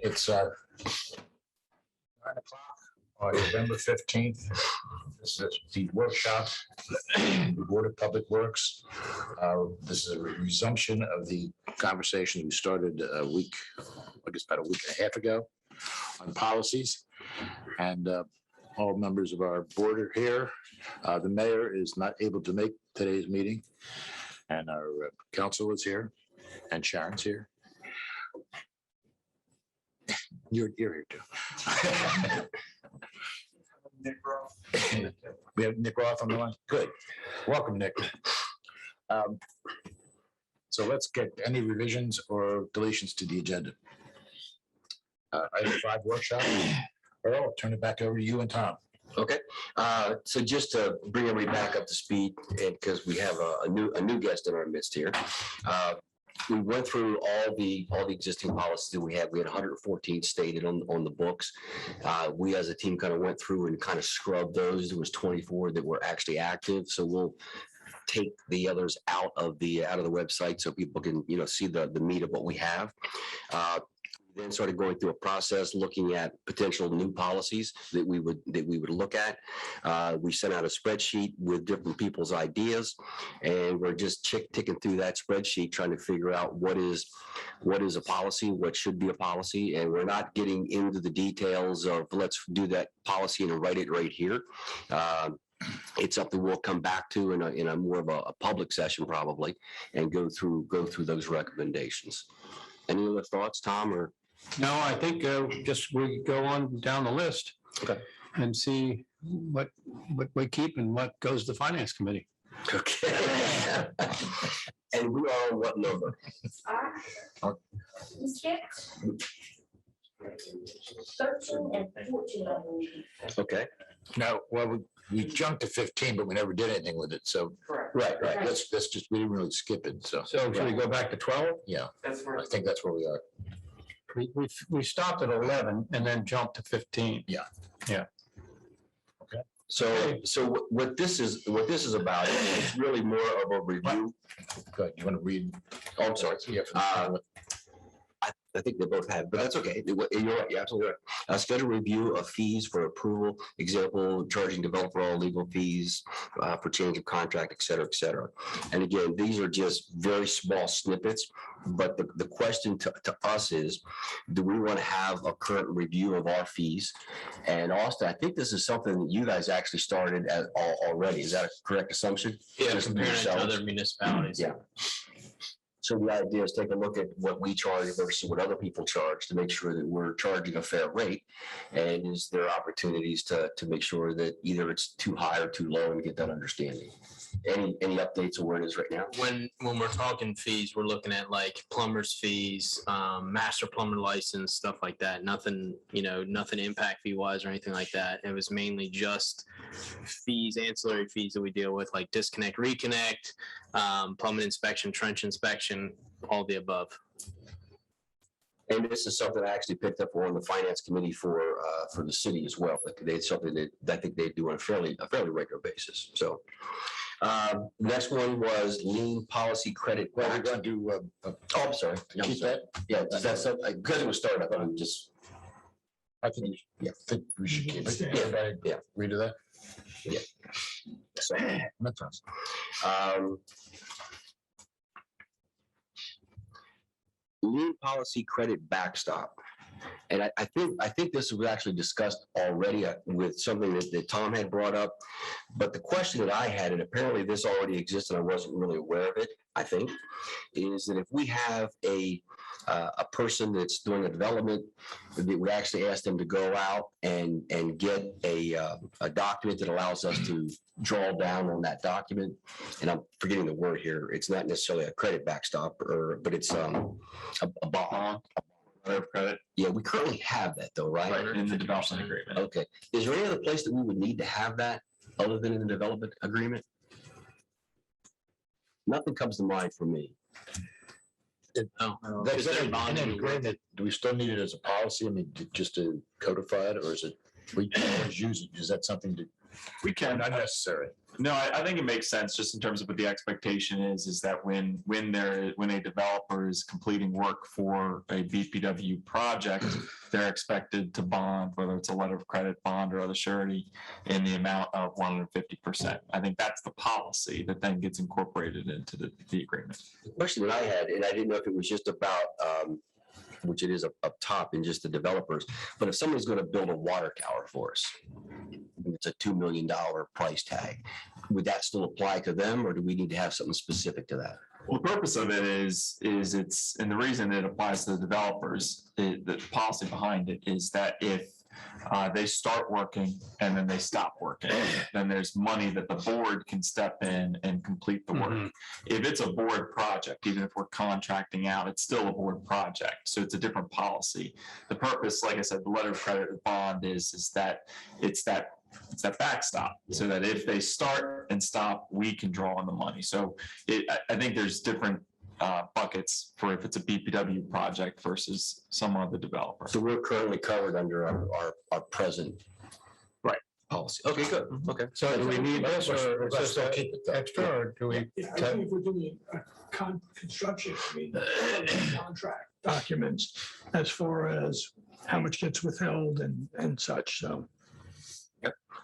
It's 9 o'clock on November 15th. This is the workshop, the Board of Public Works. This is a resumption of the conversation we started about a week and a half ago on policies. And all members of our board are here. The mayor is not able to make today's meeting, and our council is here, and Sharon's here. You're here too. We have Nick Roth on the line. Good. Welcome, Nick. So let's get any revisions or deletions to the agenda. Item 5 workshop. Earl, I'll turn it back over to you and Tom. Okay, so just to bring everybody back up to speed, and because we have a new guest in our midst here, we went through all the existing policies that we had. We had 114 stated on the books. We as a team kind of went through and kind of scrubbed those. There was 24 that were actually active. So we'll take the others out of the website so people can see the meat of what we have. Then started going through a process looking at potential new policies that we would look at. We sent out a spreadsheet with different people's ideas, and we're just ticking through that spreadsheet trying to figure out what is a policy, what should be a policy, and we're not getting into the details of let's do that policy and write it right here. It's something we'll come back to in a more of a public session probably, and go through those recommendations. Any other thoughts, Tom? Or no, I think just we go on down the list. Okay. And see what we keep and what goes to the finance committee. Okay. And we are on what number? We skipped 13 and 14. Okay. No, well, we jumped to 15, but we never did anything with it. So Right. that's just, we didn't really skip it. So So should we go back to 12? yeah, That's where I think that's where we are. We stopped at 11 and then jumped to 15. So what this is about is really more of a review. Good. You want to read? Oh, I'm sorry. Yeah. I think they both have, but that's okay. You're right. You're absolutely right. A scheduled review of fees for approval, example, charging developer all legal fees for change of contract, et cetera, et cetera. And again, these are just very small snippets, but the question to us is, do we want to have a current review of our fees? And Austin, I think this is something that you guys actually started already. Is that a correct assumption? Yeah, Just comparing it to yourselves? other municipalities. Yeah. So the idea is take a look at what we charge versus what other people charge to make sure that we're charging a fair rate. And is there opportunities to make sure that either it's too high or too low and get that understanding? Any updates on where it is right now? When we're talking fees, we're looking at like plumber's fees, master plumber license, stuff like that. Nothing impact fee wise or anything like that. It was mainly just fees, ancillary fees that we deal with, like disconnect, reconnect, plumbing inspection, trench inspection, all the above. And this is something I actually picked up on the finance committee for the city as well. Like it's something that I think they do on a fairly regular basis. So next one was lien policy credit. Well, we're going to do. I'm sorry. Keep that. Yeah, that's something because it was started up. I'm just. I think we should keep it. Yeah. Everybody Yeah. agree to that? Yeah. So, That's us. lien policy credit backstop. And I think this was actually discussed already with something that Tom had brought up. But the question that I had, and apparently this already exists and I wasn't really aware of it, I think, is that if we have a person that's doing a development, that we actually ask them to go out and get a document that allows us to draw down on that document. And I'm forgetting the word here. It's not necessarily a credit backstop, but it's a bond. Of credit. Yeah, we currently have that though, right? In the development agreement. Okay. Is there any other place that we would need to have that other than in the development agreement? Nothing comes to mind for me. That's an agreement. Do we still need it as a policy? I mean, just to codify it, or is it? We can always use it. Is that something that, We can. not necessary? No, I think it makes sense just in terms of what the expectation is that when a developer is completing work for a BPW project, they're expected to bond, whether it's a letter of credit, bond, or other surety, in the amount of 150%. I think that's the policy that then gets incorporated into the agreement. The question that I had, and I didn't know if it was just about, which it is up top in just the developers, but if somebody's going to build a water tower for us, and it's a $2 million price tag, would that still apply to them, or do we need to have something specific to that? Well, the purpose of it is it's, and the reason it applies to the developers, the policy behind it is that if they start working and then they stop working, then there's money that the board can step in and complete the work. If it's a board project, even if we're contracting out, it's still a board project. So it's a different policy. The purpose, like I said, the letter of credit or bond is that it's that backstop, so that if they start and stop, we can draw on the money. So I think there's different buckets for if it's a BPW project versus some other developer. So we're currently covered under our present Right. policy. Okay, good. Okay. So do we need this, or is Let's this still keep it, though. extra, or do we? Yeah, I think if we're doing construction, I mean, contract documents as far as how much gets withheld and such, so.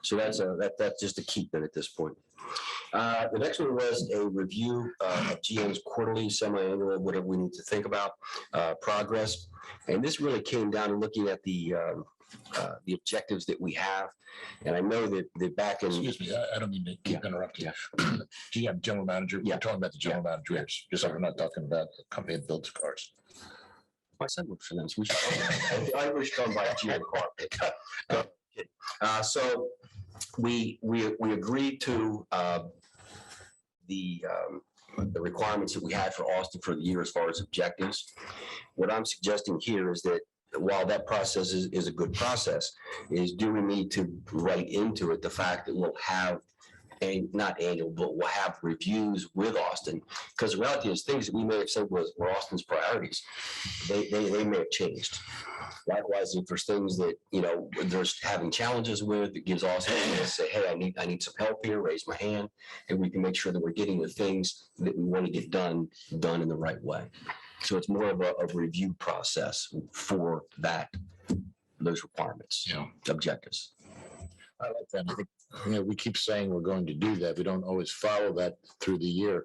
So that's just a keep it at this point. The next one was a review of GM's quarterly, semi-annual, whatever we need to think about, progress. And this really came down to looking at the objectives that we have. And I know that back in. Excuse me, I don't mean to keep interrupting. GM, general manager, Yeah. we're talking about the general manager, yes. Just like we're not talking about the company that builds cars. My son works for them, so we should. I wish come by GM car. So we agreed to the requirements that we had for Austin for the year as far as objectives. What I'm suggesting here is that while that process is a good process, is do we need to write into it the fact that we'll have not annual, but we'll have reviews with Austin, because the reality is things that we may have said were Austin's priorities, they may have changed. Likewise, if there's things that, there's having challenges with, it gives Austin a chance to say, hey, I need some help here, raise my hand, and we can make sure that we're getting the things that we want to get done in the right way. So it's more of a review process for those requirements, objectives. I like that. I think, we keep saying we're going to do that. We don't always follow that through the year.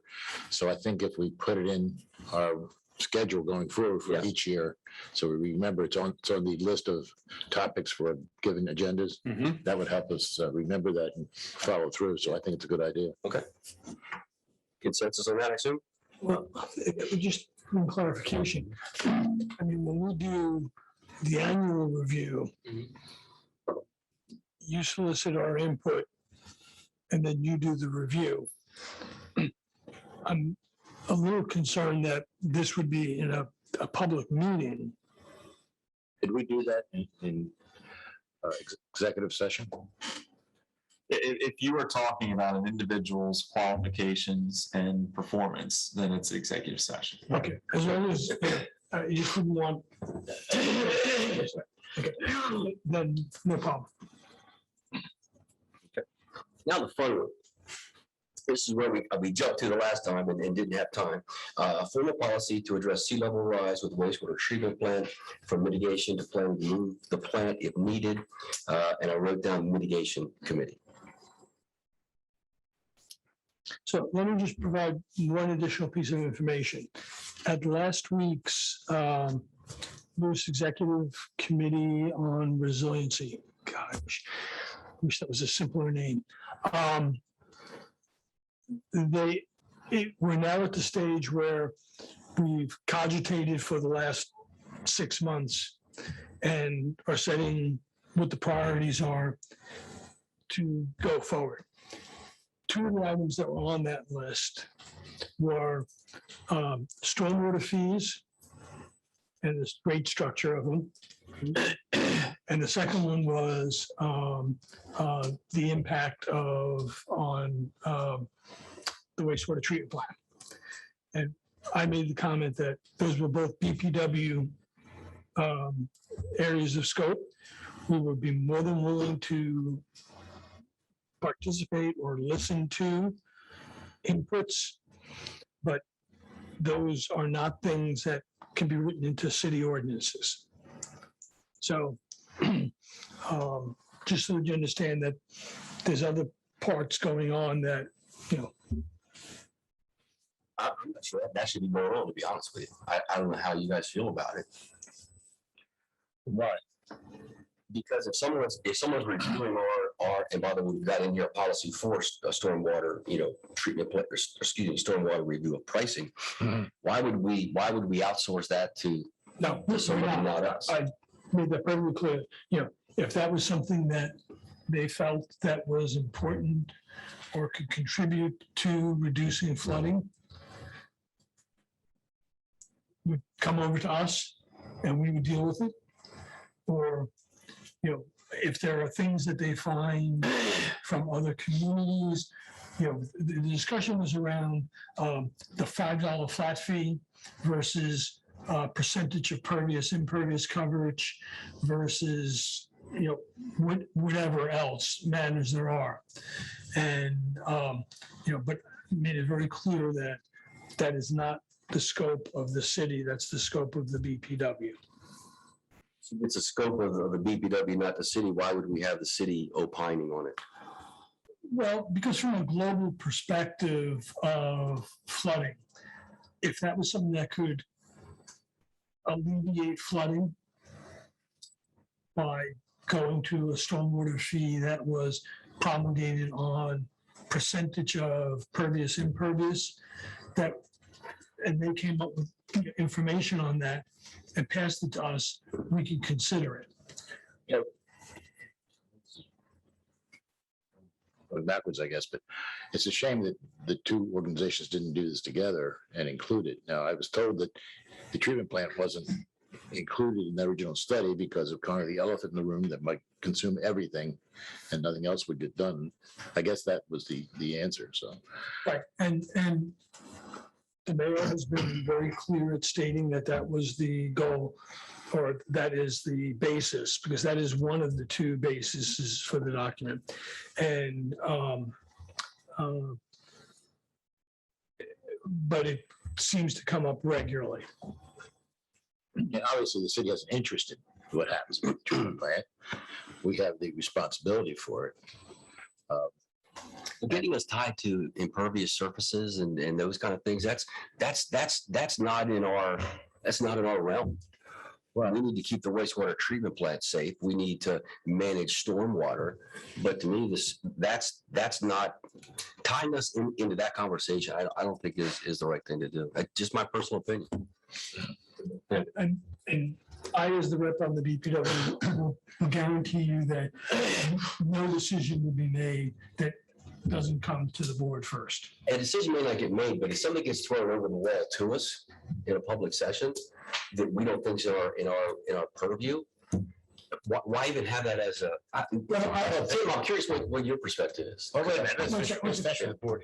So I think if we put it in our schedule going forward for Yes. each year, so we remember it's on the list of topics for given agendas, that would help us remember that and follow through. So I think it's a good idea. Consensus on that, I assume? Well, just one clarification. I mean, when we do the annual review, you solicit our input and then you do the review. I'm a little concerned that this would be in a public meeting. Did we do that in executive session? If you were talking about an individual's qualifications and performance, then it's executive session. Okay. As long as you couldn't want. Okay. Then no problem. Now the fun one. This is where we jumped to the last time and didn't have time. A formal policy to address sea level rise with wastewater treatment plant for mitigation to plan to move the plant if needed. And I wrote down mitigation committee. So let me just provide one additional piece of information. At last week's Lewes Executive Committee on Resiliency, God, I wish that was a simpler name. We're now at the stage where we've cogitated for the last 6 months and are setting what the priorities are to go forward. Two of the items that were on that list were stormwater fees and the rate structure of them. And the second one was the impact on the wastewater treatment plant. And I made the comment that those were both BPW areas of scope. we would be more than willing to participate or listen to inputs, but those are not things that can be written into city ordinances. So just so that you understand that there's other parts going on that, you know, I'm not sure that should be going on, to be honest with you. I don't know how you guys feel about it. Why? Because if someone's reviewing our, and by the way, we've got in here a policy for stormwater, treatment, stormwater review of pricing. Mhm. Why would we outsource that to no, somebody, not us? I made that perfectly clear. If that was something that they felt that was important or could contribute to reducing flooding, would come over to us and we would deal with it. Or, if there are things that they find from other communities, the discussion was around the $5 flat fee versus percentage of pervious, impervious coverage versus, whatever else matters there are. And, but made it very clear that that is not the scope of the city, that's the scope of the BPW. It's a scope of the BPW, not the city. Why would we have the city opining on it? Well, because from a global perspective of flooding, if that was something that could alleviate flooding by going to a stormwater fee that was promulgated on percentage of pervious, impervious, and they came up with information on that and passed it to us, we can consider it. Going backwards, I guess, but it's a shame that the two organizations didn't do this together and include it. Now, I was told that the treatment plant wasn't included in the original study because of kind of the elephant in the room that might consume everything and nothing else would get done. I guess that was the answer, so. Right, and the mayor has been very clear at stating that that was the goal, or that is the basis, because that is one of the two bases for the document. And, but it seems to come up regularly. And obviously, the city has an interest in what happens with the treatment plant. We have the responsibility for it. Getting us tied to impervious surfaces and those kind of things, that's not in our realm. Well, We need to keep the wastewater treatment plant safe. We need to manage stormwater. But to me, that's not tying us into that conversation. I don't think is the right thing to do. Just my personal opinion. And I, as the rep on the BPW, will guarantee you that no decision will be made that doesn't come to the board first. A decision may not get made, but if something gets thrown over the wall to us in a public session that we don't think is in our purview, why even have that as a? Tim, I'm curious what your perspective is. Oh, wait a minute, let's finish the board.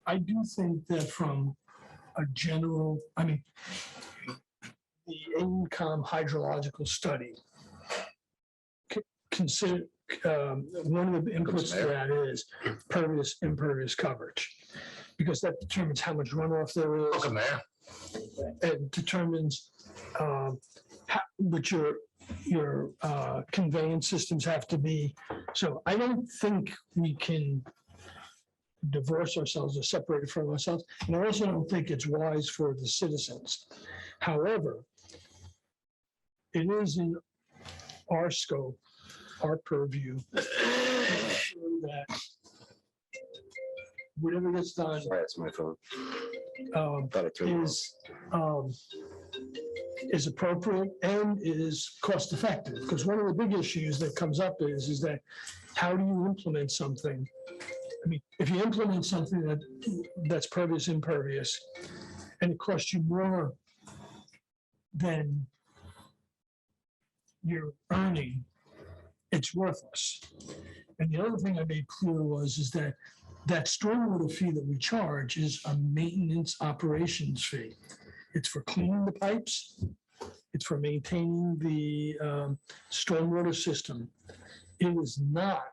I do think that from a general, the AECOM hydrological study consider one of the inputs to that is pervious, impervious coverage, because that determines how much runoff there is. Welcome, Mayor. It determines what your conveyance systems have to be. So I don't think we can divorce ourselves or separate it from ourselves. And I also don't think it's wise for the citizens. However, it is in our scope, our purview, that whatever gets done Sorry, that's my phone. Thought it turned off. is appropriate and is cost effective. Because one of the big issues that comes up is that how do you implement something? If you implement something that's pervious, impervious, and it costs you more than you're earning, it's worthless. And the other thing I made clear is that stormwater fee that we charge is a maintenance operations fee. It's for cleaning the pipes. It's for maintaining the stormwater system. It is not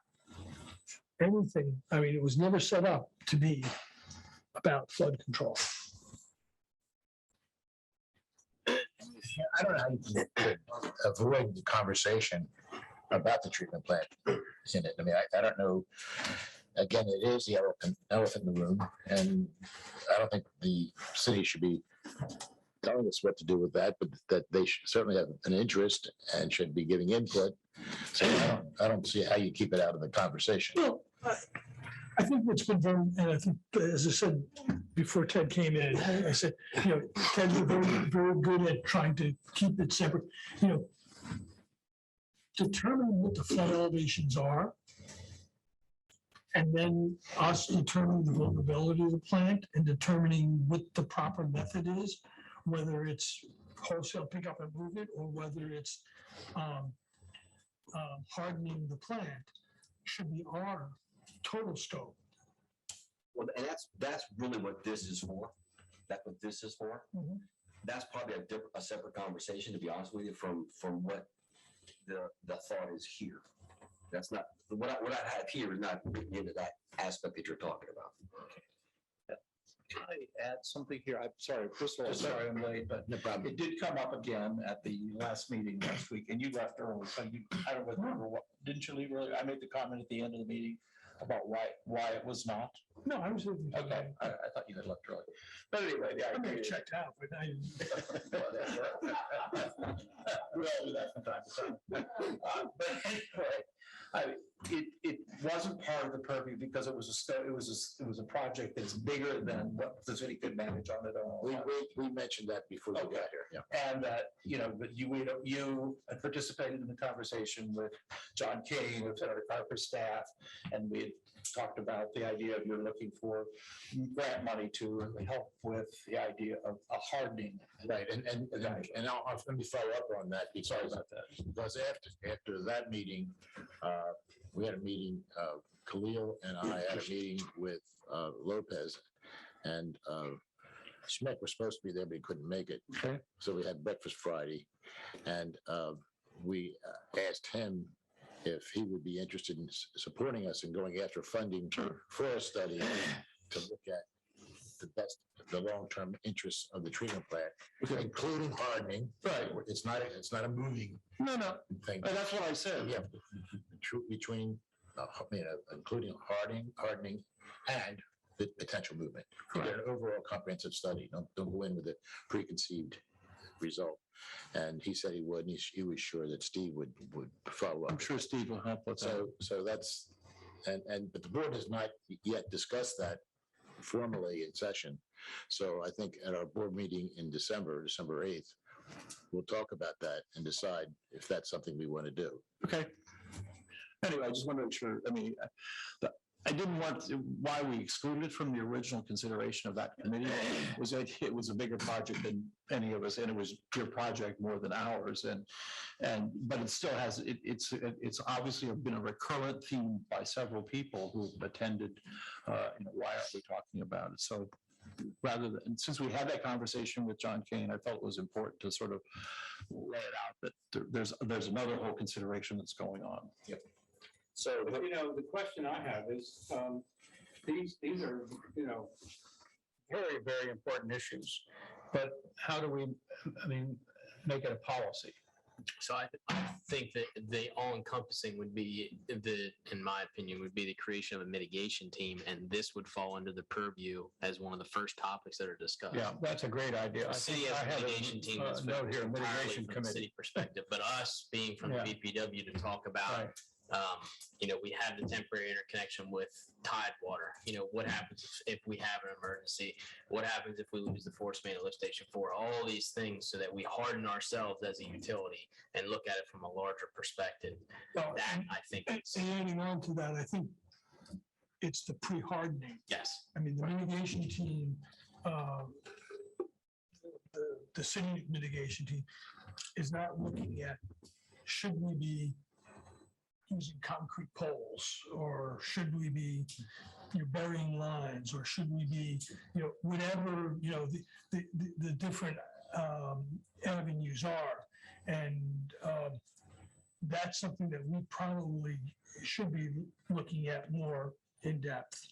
anything, I mean, it was never set up to be about flood control. I don't know how you can avoid the conversation about the treatment plant in it. I mean, I don't know. Again, it is the elephant in the room, and I don't think the city should be telling us what to do with that, but that they should certainly have an interest and should be giving input. So I don't see how you keep it out of the conversation. Well, I think what's been done, and I think, as I said before Ted came in, I said, Ted's very, very good at trying to keep it separate, determining what the flood elevations are. And then us determining the vulnerability of the plant and determining what the proper method is, whether it's wholesale pick up and move it, or whether it's hardening the plant, should be our total scope. Well, and that's really what this is for. That's what this is for. Mhm. That's probably a separate conversation, to be honest with you, from what the thought is here. That's not, what I have here is not written into that aspect that you're talking about. Can I add something here? I'm sorry, first of all, sorry I'm late, but No problem. it did come up again at the last meeting last week, and you left early, so I don't remember what, didn't you leave early? I made the comment at the end of the meeting about why it was not. No, I was. Okay, I thought you had left early. But anyway, the I may idea have is. checked out, but I didn't. We all do that from time to time. But anyway, it wasn't part of the purview because it was a project that's bigger than what the city could manage on its own. We mentioned that before we got here. Yeah. And that, that you had participated in the conversation with John King of Senator Carper's staff, and we had talked about the idea of you're looking for grant money to help with the idea of a hardening. Right, and let me follow up on that because after that meeting, we had a meeting, Khalil and I had a meeting with Lopez, and Schmidt was supposed to be there, but he couldn't make it. Okay. So we had breakfast Friday, and we asked him if he would be interested in supporting us and going after funding for a study to look at the long-term interests of the treatment plant, including hardening. Right. It's not a moving No, thing. that's what I said. Yeah, between, including hardening and the potential movement. Get an overall comprehensive study. Don't go in with a preconceived result. And he said he would, and he was sure that Steve would follow up. I'm sure Steve will help with that. So that's, but the board has not yet discussed that formally in session. So I think at our board meeting in December 8th, we'll talk about that and decide if that's something we want to do. Okay. Anyway, I just want to make sure, I didn't want, why we excluded it from the original consideration of that committee was that it was a bigger project than any of us, and it was your project more than ours, but it still has, it's obviously been a recurrent theme by several people who've attended, why aren't we talking about it? So rather than, since we had that conversation with John Kane, I felt it was important to sort of lay it out that there's another whole consideration that's going on. Yep. So, The question I have is, these are, very, very important issues. But how do we, make it a policy? So I think that the all-encompassing would be in my opinion, would be the creation of a mitigation team, and this would fall under the purview as one of the first topics that are discussed. Yeah, that's a great idea. The city has a mitigation team that's note here, entirely mitigation from the committee. city perspective, but us being from the Yeah. BPW to talk about, Right. we have the temporary interconnection with Tidewater. What happens if we have an emergency? What happens if we lose the force main at lift station 4? All these things so that we harden ourselves as a utility and look at it from a larger perspective. Well, That I think And is, adding on to that, I think it's the pre-hardening. yes. I mean, the mitigation team, the city mitigation team is not looking at, should we be using concrete poles, or should we be burying lines, or should we be, whatever, the different avenues are. And that's something that we probably should be looking at more in depth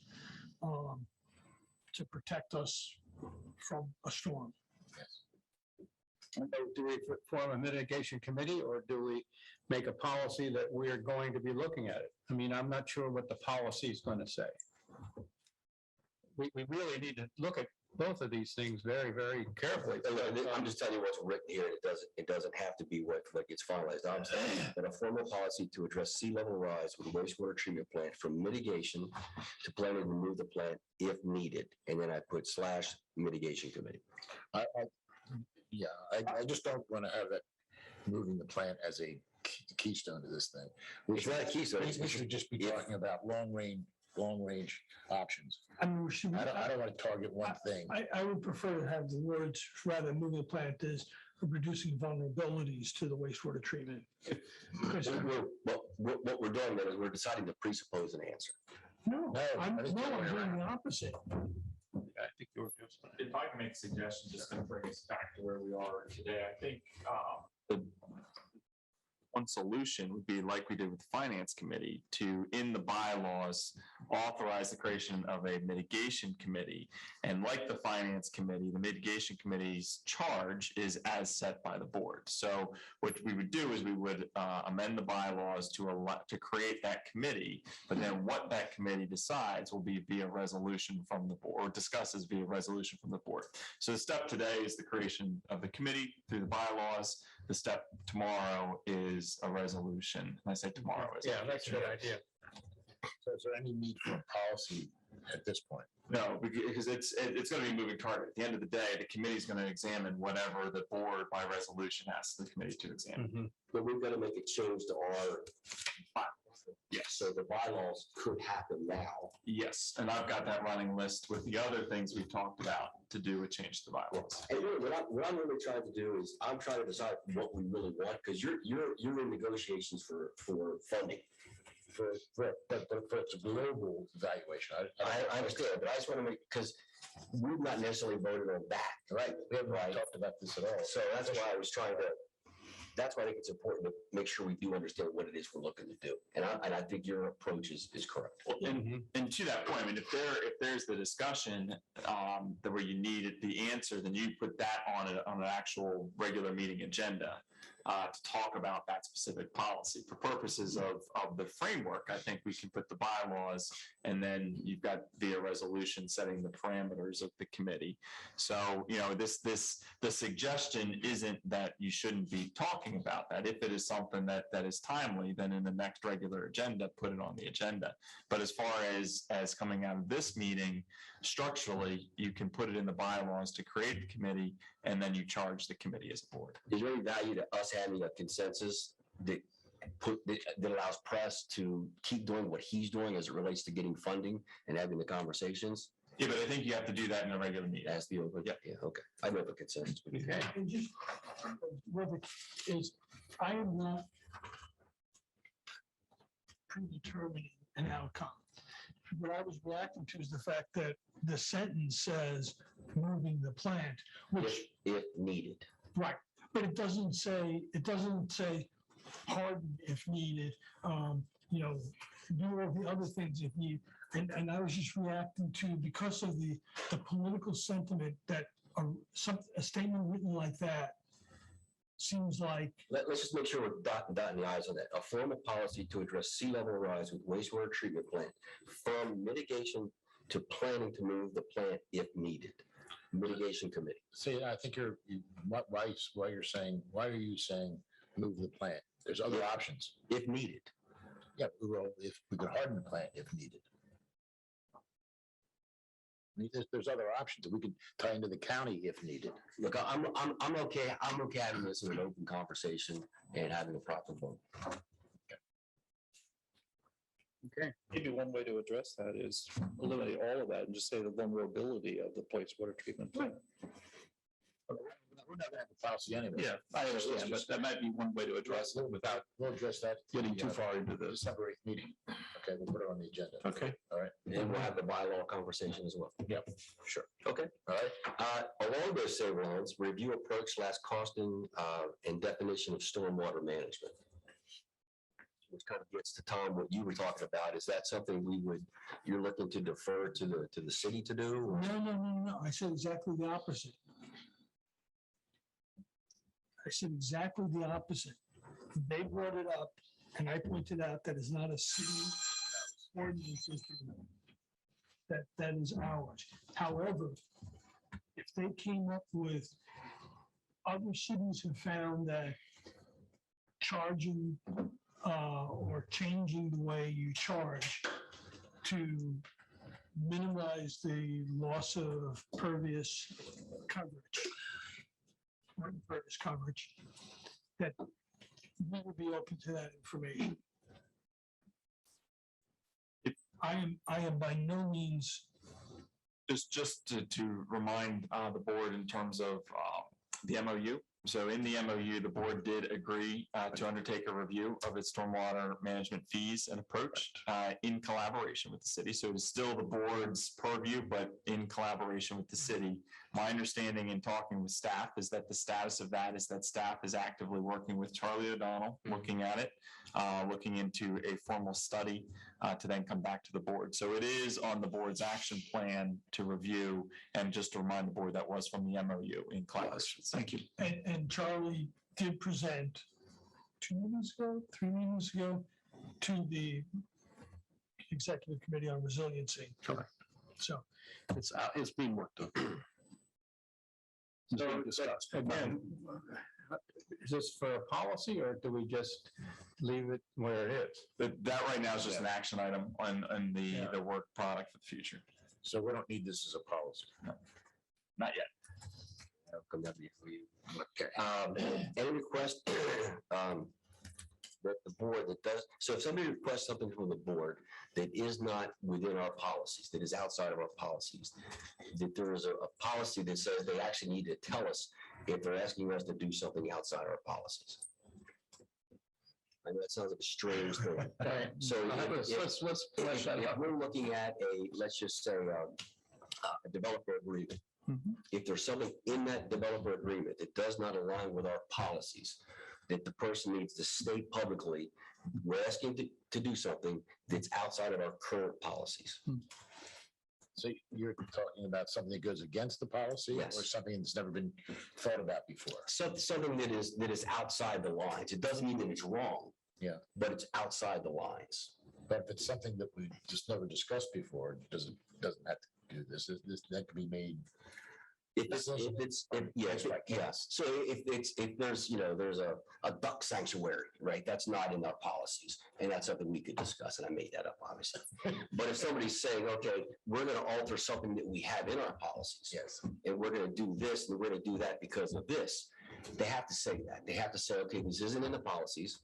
to protect us from a storm. Do we form a mitigation committee, or do we make a policy that we're going to be looking at it? I mean, I'm not sure what the policy is going to say. We really need to look at both of these things very, very carefully. I'm just telling you what's written here. It doesn't have to be what gets finalized. I'm saying that a formal policy to address sea level rise with a wastewater treatment plant from mitigation to planning to remove the plant if needed. And then I put / mitigation committee. I just don't want to have that moving the plant as a keystone to this thing. It's not a keystone. We should just be talking about long range options. I mean, should we, I don't want to target one thing. I would prefer to have the words, rather than moving the plant, is reducing vulnerabilities to the wastewater treatment. Because- What we're doing then is we're deciding to presuppose an answer. No, I'm I think the other way doing around. the opposite. I think you were just. If I can make a suggestion, just to bring us back to where we are today, I think one solution would be like we did with the finance committee to, in the bylaws, authorize the creation of a mitigation committee. And like the finance committee, the mitigation committee's charge is as set by the board. So what we would do is we would amend the bylaws to create that committee, but then what that committee decides will be via resolution from the board, or discusses via resolution from the board. So the step today is the creation of the committee through the bylaws. The step tomorrow is a resolution. And I say tomorrow. Yeah, that's a good idea. So is there any need for a policy at this point? No, because it's going to be a moving target. At the end of the day, the committee is going to examine whatever the board by resolution asks the committee to examine. But we've got to make a change to our bylaws. Yes. So the bylaws could happen now. Yes, and I've got that running list with the other things we've talked about to do with change to the bylaws. And really, what I'm really trying to do is I'm trying to decide what we really want, because you're in negotiations for funding. But it's a global evaluation. I understand, but I just want to make, because we've not necessarily voted on that. Right, we haven't Right. talked about this at all. So that's why I was trying to, that's why I think it's important to make sure we do understand what it is we're looking to do. And I think your approach is correct. Well, and to that point, I mean, if there's the discussion that where you need the answer, then you put that on an actual regular meeting agenda to talk about that specific policy. For purposes of the framework, I think we can put the bylaws, and then you've got via resolution setting the parameters of the committee. So, the suggestion isn't that you shouldn't be talking about that. If it is something that is timely, then in the next regular agenda, put it on the agenda. But as far as coming out of this meeting, structurally, you can put it in the bylaws to create the committee, and then you charge the committee as a board. Is there any value to us having a consensus that allows press to keep doing what he's doing as it relates to getting funding and having the conversations? Yeah, but I think you have to do that in a regular meeting. As the open, yeah, okay. I know the consensus. Okay. And just, Robert, is I am not predetermining an outcome. What I was reacting to is the fact that the sentence says moving the plant, which, If needed. right, but it doesn't say harden if needed, do all the other things if need. And I was just reacting to, because of the political sentiment that a statement written like that seems like, Let's just make sure we're dotting the i's on that. A formal policy to address sea level rise with wastewater treatment plant from mitigation to planning to move the plant if needed. Mitigation committee. See, I think why are you saying move the plant? There's other options. If needed. Yeah, if we could harden the plant if needed. I mean, there's other options. We could tie into the county if needed. Look, I'm okay. I'm okay having this in an open conversation and having a proper vote. Okay. Maybe one way to address that is eliminate all of that and just say the vulnerability of the wastewater treatment plant. We're not gonna have a policy anyway. Yeah, I understand, but that might be one way to address it without We'll address that. getting too far into this. December 8th meeting. Okay, we'll put it on the agenda. Okay. All right. And we'll have the bylaw conversation as well. Yep, sure. Okay. All right. Along those same lines, review approach / costing and definition of stormwater management. Which kind of gets to Tom, what you were talking about. Is that something you're looking to defer to the city to do? or- No. I said exactly the opposite. I said exactly the opposite. They brought it up, and I pointed out that it's not a city ordinance issue. That is ours. However, if they came up with, other cities have found that charging or changing the way you charge to minimize the loss of pervious coverage, that we would be open to that information. I am by no means, Just to remind the board in terms of the MOU. So in the MOU, the board did agree to undertake a review of its stormwater management fees and approach in collaboration with the city. So it is still the board's purview, but in collaboration with the city. My understanding in talking with staff is that the status of that is that staff is actively working with Charlie O'Donnell, looking at it, looking into a formal study to then come back to the board. So it is on the board's action plan to review, and just to remind the board that was from the MOU in collaboration. Thank you. and Charlie did present 3 meetings ago, to the Executive Committee on Resiliency. Correct. So, It's being worked on. It's being discussed. Again, is this for a policy or do we just leave it where it is? That right now is just an action item on the work product for the future. So we don't need this as a policy. Not yet. I'll come down to you for you. Okay. Any request that the board that does, so if somebody requests something from the board that is not within our policies, that is outside of our policies, that there is a policy that says they actually need to tell us if they're asking us to do something outside our policies. I know that sounds like a strange thing. So Let's flesh that if out. we're looking at let's just say, a developer agreement. If there's something in that developer agreement that does not align with our policies, that the person needs to state publicly, we're asking to do something that's outside of our current policies. So you're talking about something that goes against the policy, Yes. or something that's never been thought about before? Something that is outside the lines. It doesn't mean that it's wrong. Yeah. But it's outside the lines. But if it's something that we just never discussed before, doesn't have to do this. That could be made. Yes. So if there's a duck sanctuary, right? That's not in our policies. And that's something we could discuss. And I made that up, obviously. But if somebody's saying, okay, we're going to alter something that we have in our policies. Yes. And we're going to do this and we're going to do that because of this. They have to say that. They have to say, okay, this isn't in the policies.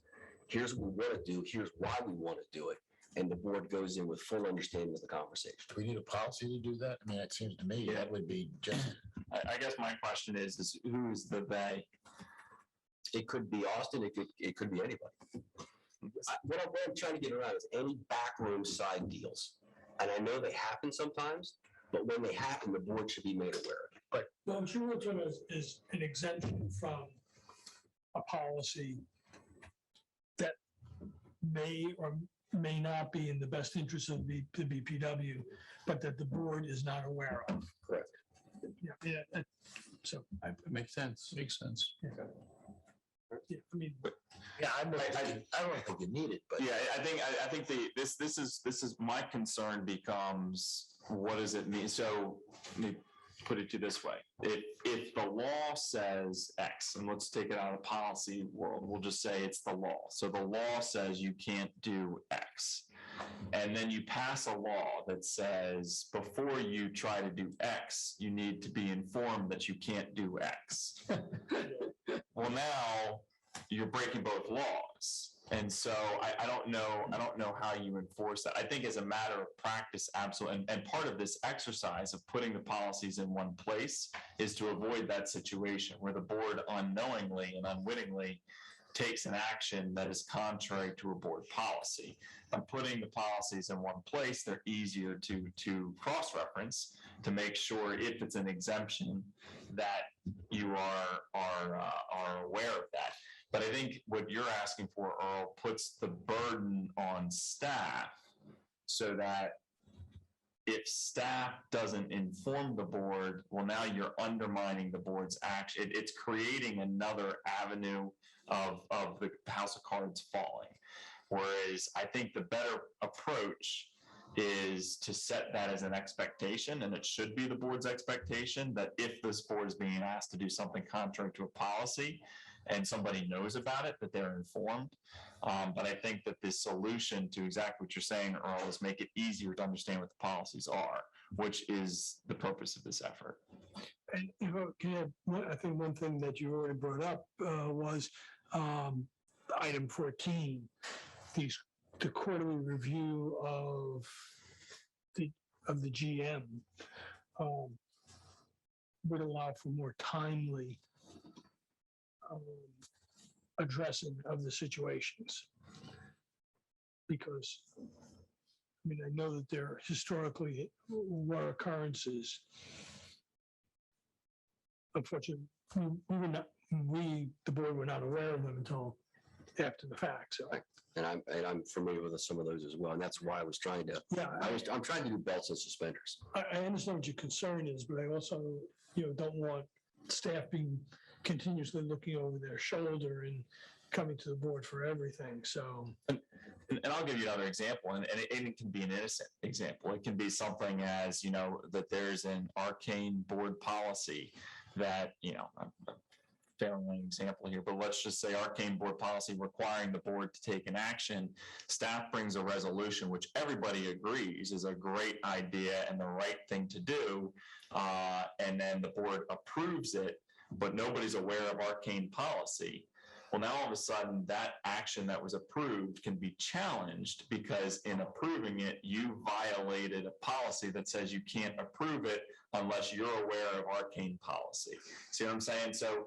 Here's what we want to do. Here's why we want to do it. And the board goes in with full understanding of the conversation. Do we need a policy to do that? I mean, it seems to me that would be just. I guess my question is who is the they? It could be Austin. It could be anybody. What I'm trying to get around is any backroom side deals. And I know they happen sometimes, but when they happen, the board should be made aware of it. well, I'm sure it's is an exemption from a policy that may or may not be in the best interest of the BPW, but that the board is not aware of. Correct. Yeah. So, It makes sense. Makes sense. yeah, I mean, Yeah, I don't think you need it, but. Yeah, I think this is my concern becomes, what does it mean? So let me put it to you this way. If the law says X, and let's take it out of the policy world, we'll just say it's the law. So the law says you can't do X. And then you pass a law that says before you try to do X, you need to be informed that you can't do X. Well, now you're breaking both laws. And so I don't know how you enforce that. I think as a matter of practice, absolutely. And part of this exercise of putting the policies in one place is to avoid that situation where the board unknowingly and unwittingly takes an action that is contrary to a board policy. By putting the policies in one place, they're easier to cross-reference to make sure if it's an exemption that you are aware of that. But I think what you're asking for, Earl, puts the burden on staff so that if staff doesn't inform the board, well, now you're undermining the board's action. It's creating another avenue of the house of cards falling. Whereas I think the better approach is to set that as an expectation, and it should be the board's expectation that if this board is being asked to do something contrary to a policy, and somebody knows about it, that they're informed. But I think that the solution to exactly what you're saying, Earl, is make it easier to understand what the policies are, which is the purpose of this effort. And I think one thing that you already brought up was item 14, the quarterly review of the GM would allow for more timely addressing of the situations. Because, I mean, I know that there historically were occurrences. Unfortunately, the board were not aware of them until after the fact, so. And I'm familiar with some of those as well, and that's why I was trying to, Yeah, I'm trying to do belts and suspenders. I understand what your concern is, but I also, don't want staff being continuously looking over their shoulder and coming to the board for everything, so. And I'll give you another example, and it can be an innocent example. It can be something as, that there's an arcane board policy that, I'm failing an example here, but let's just say arcane board policy requiring the board to take an action. Staff brings a resolution, which everybody agrees is a great idea and the right thing to do, and then the board approves it, but nobody's aware of arcane policy. Well, now all of a sudden that action that was approved can be challenged because in approving it, you violated a policy that says you can't approve it unless you're aware of arcane policy. See what I'm saying? So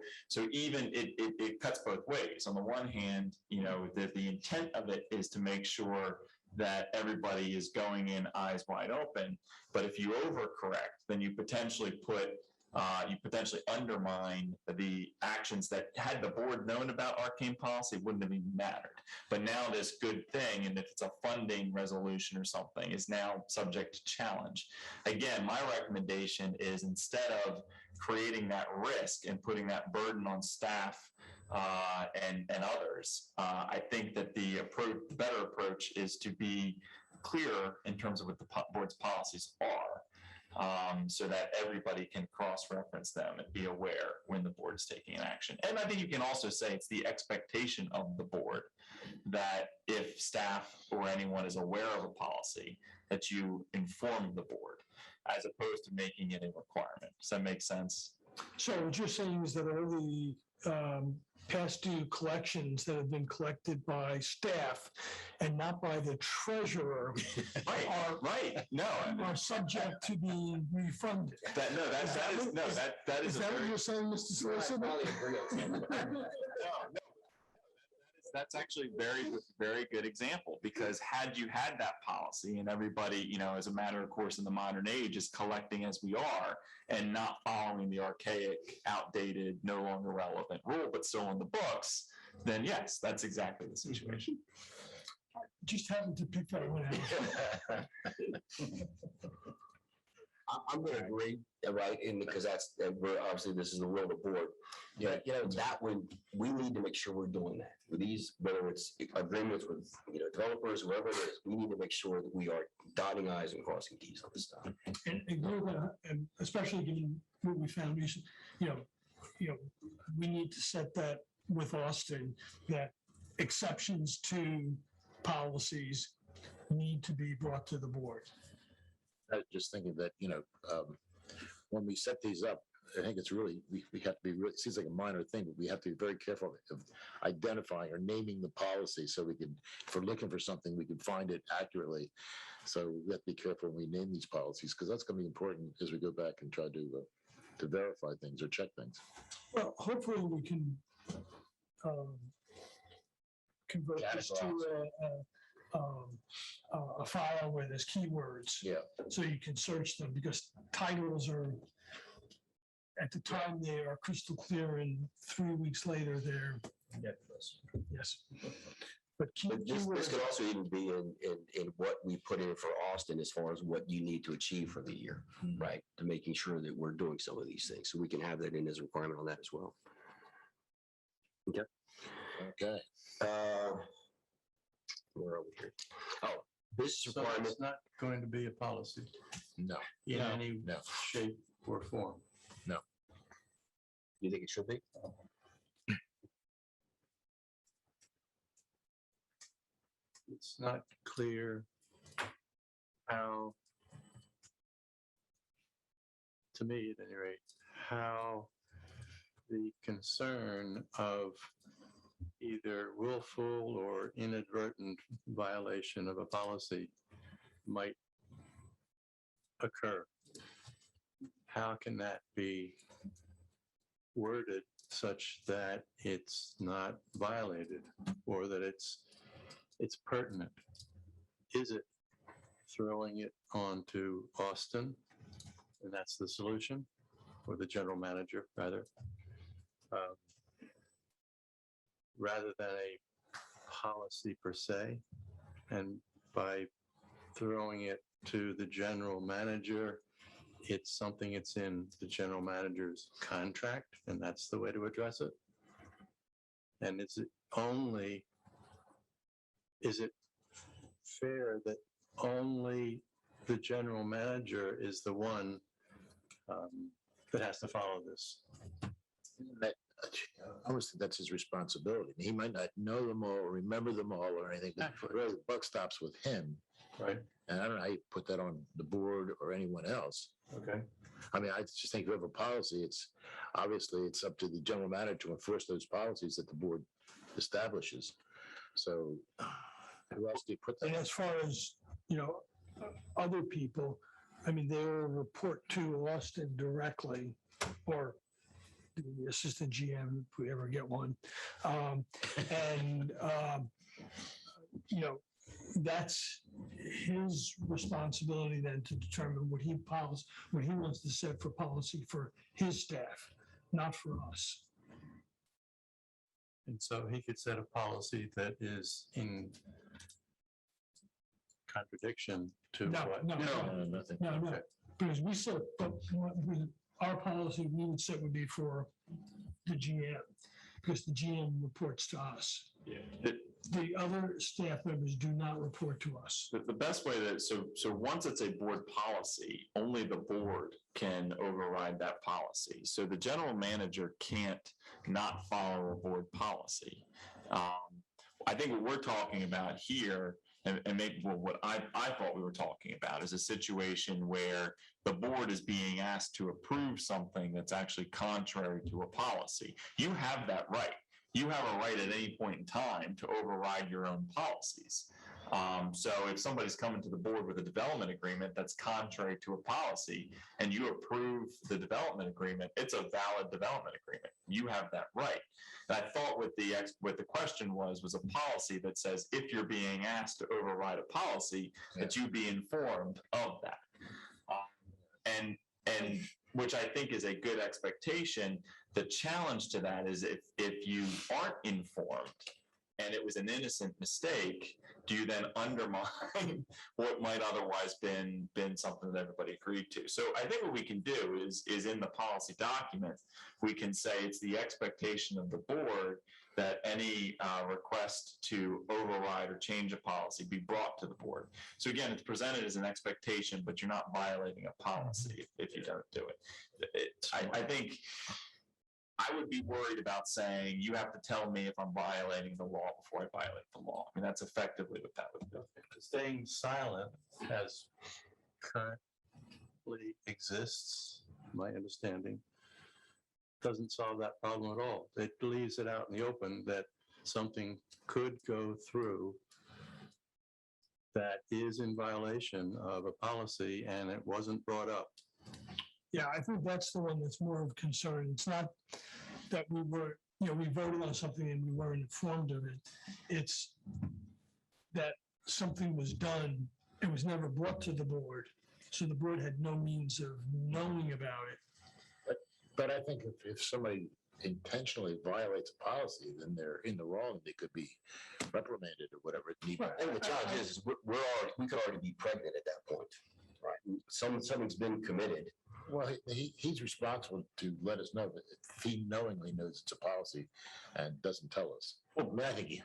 even it cuts both ways. On the one hand, the intent of it is to make sure that everybody is going in eyes wide open. But if you overcorrect, then you potentially undermine the actions that, had the board known about arcane policy, wouldn't have even mattered. But now this good thing, and if it's a funding resolution or something, is now subject to challenge. Again, my recommendation is instead of creating that risk and putting that burden on staff and others, I think that the better approach is to be clear in terms of what the board's policies are. So that everybody can cross-reference them and be aware when the board is taking an action. And I think you can also say it's the expectation of the board that if staff or anyone is aware of a policy, that you inform the board, as opposed to making it a requirement. Does that make sense? So what you're saying is that all the past due collections that have been collected by staff and not by the treasurer are subject to being refunded. That is what you're saying, Mr. Solicitor? That's actually a very good example, because had you had that policy and everybody, as a matter of course in the modern age is collecting as we are and not following the archaic, outdated, no longer relevant rule, but still on the books, then yes, that's exactly the situation. Just happened to pick that one out. I'm going to agree, right? And because we're obviously, this is the will of the board. That one, we need to make sure we're doing that with these, whether it's agreements with, developers, whoever it is, we need to make sure that we are dotting I's and crossing T's on this stuff. And you're gonna, and especially given what we found recently, we need to set that with Austin, that exceptions to policies need to be brought to the board. I was just thinking that, when we set these up, I think it's really, we have to be really, it seems like a minor thing, but we have to be very careful of identifying or naming the policy so we can, if we're looking for something, we can find it accurately. So we have to be careful when we name these policies, because that's going to be important as we go back and try to verify things or check things. Well, hopefully we can convert this to a file where there's keywords. Yeah. So you can search them, because titles are, at the time, they are crystal clear, and 3 weeks later, they're, yes. But But this keywords, could also even be in what we put in for Austin as far as what you need to achieve for the year, right? To making sure that we're doing some of these things. So we can have that in as a requirement on that as well. Okay. Okay. Where are we here? Oh, business So requirement. it's not going to be a policy No. in No, any no. shape or form. You think it should be? It's not clear how, to me at any rate, how the concern of either willful or inadvertent violation of a policy might occur. How can that be worded such that it's not violated, or that it's pertinent? Is it throwing it onto Austin, and that's the solution, or the general manager rather than a policy per se? And by throwing it to the general manager, it's something that's in the general manager's contract, and that's the way to address it? And is it fair that only the general manager is the one that has to follow this? I almost think that's his responsibility. He might not know them all, or remember them all, or anything, but Exactly. really the buck stops with him. Right. And I don't know how you put that on the board or anyone else. Okay. I mean, I just think if you have a policy, it's obviously it's up to the general manager to enforce those policies that the board establishes. So who else do you put and that? as far as, other people, I mean, they will report to Austin directly, or the assistant GM, if we ever get one. And, that's his responsibility then to determine what he wants to set for policy for his staff, not for us. And so he could set a policy that is in contradiction to No, what? no, Nothing. no. Because we set, but our policy we would set would be for the GM, because the GM reports to us. The other staff members do not report to us. The best way so once it's a board policy, only the board can override that policy. So the general manager can't not follow a board policy. I think what we're talking about here, and maybe what I thought we were talking about, is a situation where the board is being asked to approve something that's actually contrary to a policy. You have that right. You have a right at any point in time to override your own policies. So if somebody's coming to the board with a development agreement that's contrary to a policy, and you approve the development agreement, it's a valid development agreement. You have that right. And I thought what the question was a policy that says if you're being asked to override a policy, that you be informed of that. And which I think is a good expectation. The challenge to that is if you aren't informed and it was an innocent mistake, do you then undermine what might otherwise been something that everybody agreed to? So I think what we can do is in the policy document, we can say it's the expectation of the board that any request to override or change a policy be brought to the board. So again, it's presented as an expectation, but you're not violating a policy if you don't do it. I think I would be worried about saying, you have to tell me if I'm violating the law before I violate the law. I mean, that's effectively what that would do. Staying silent as currently exists, my understanding, doesn't solve that problem at all. It leaves it out in the open that something could go through that is in violation of a policy and it wasn't brought up. Yeah, I think that's the one that's more of a concern. It's not that we were, we voted on something and we weren't informed of it. It's that something was done, it was never brought to the board, so the board had no means of knowing about it. But I think if somebody intentionally violates a policy, then they're in the wrong. They could be reprimanded or whatever it needs. I think the challenge is we could already be pregnant at that point, right? Something's been committed. Well, he's responsible to let us know that if he knowingly knows it's a policy and doesn't tell us. Well, I think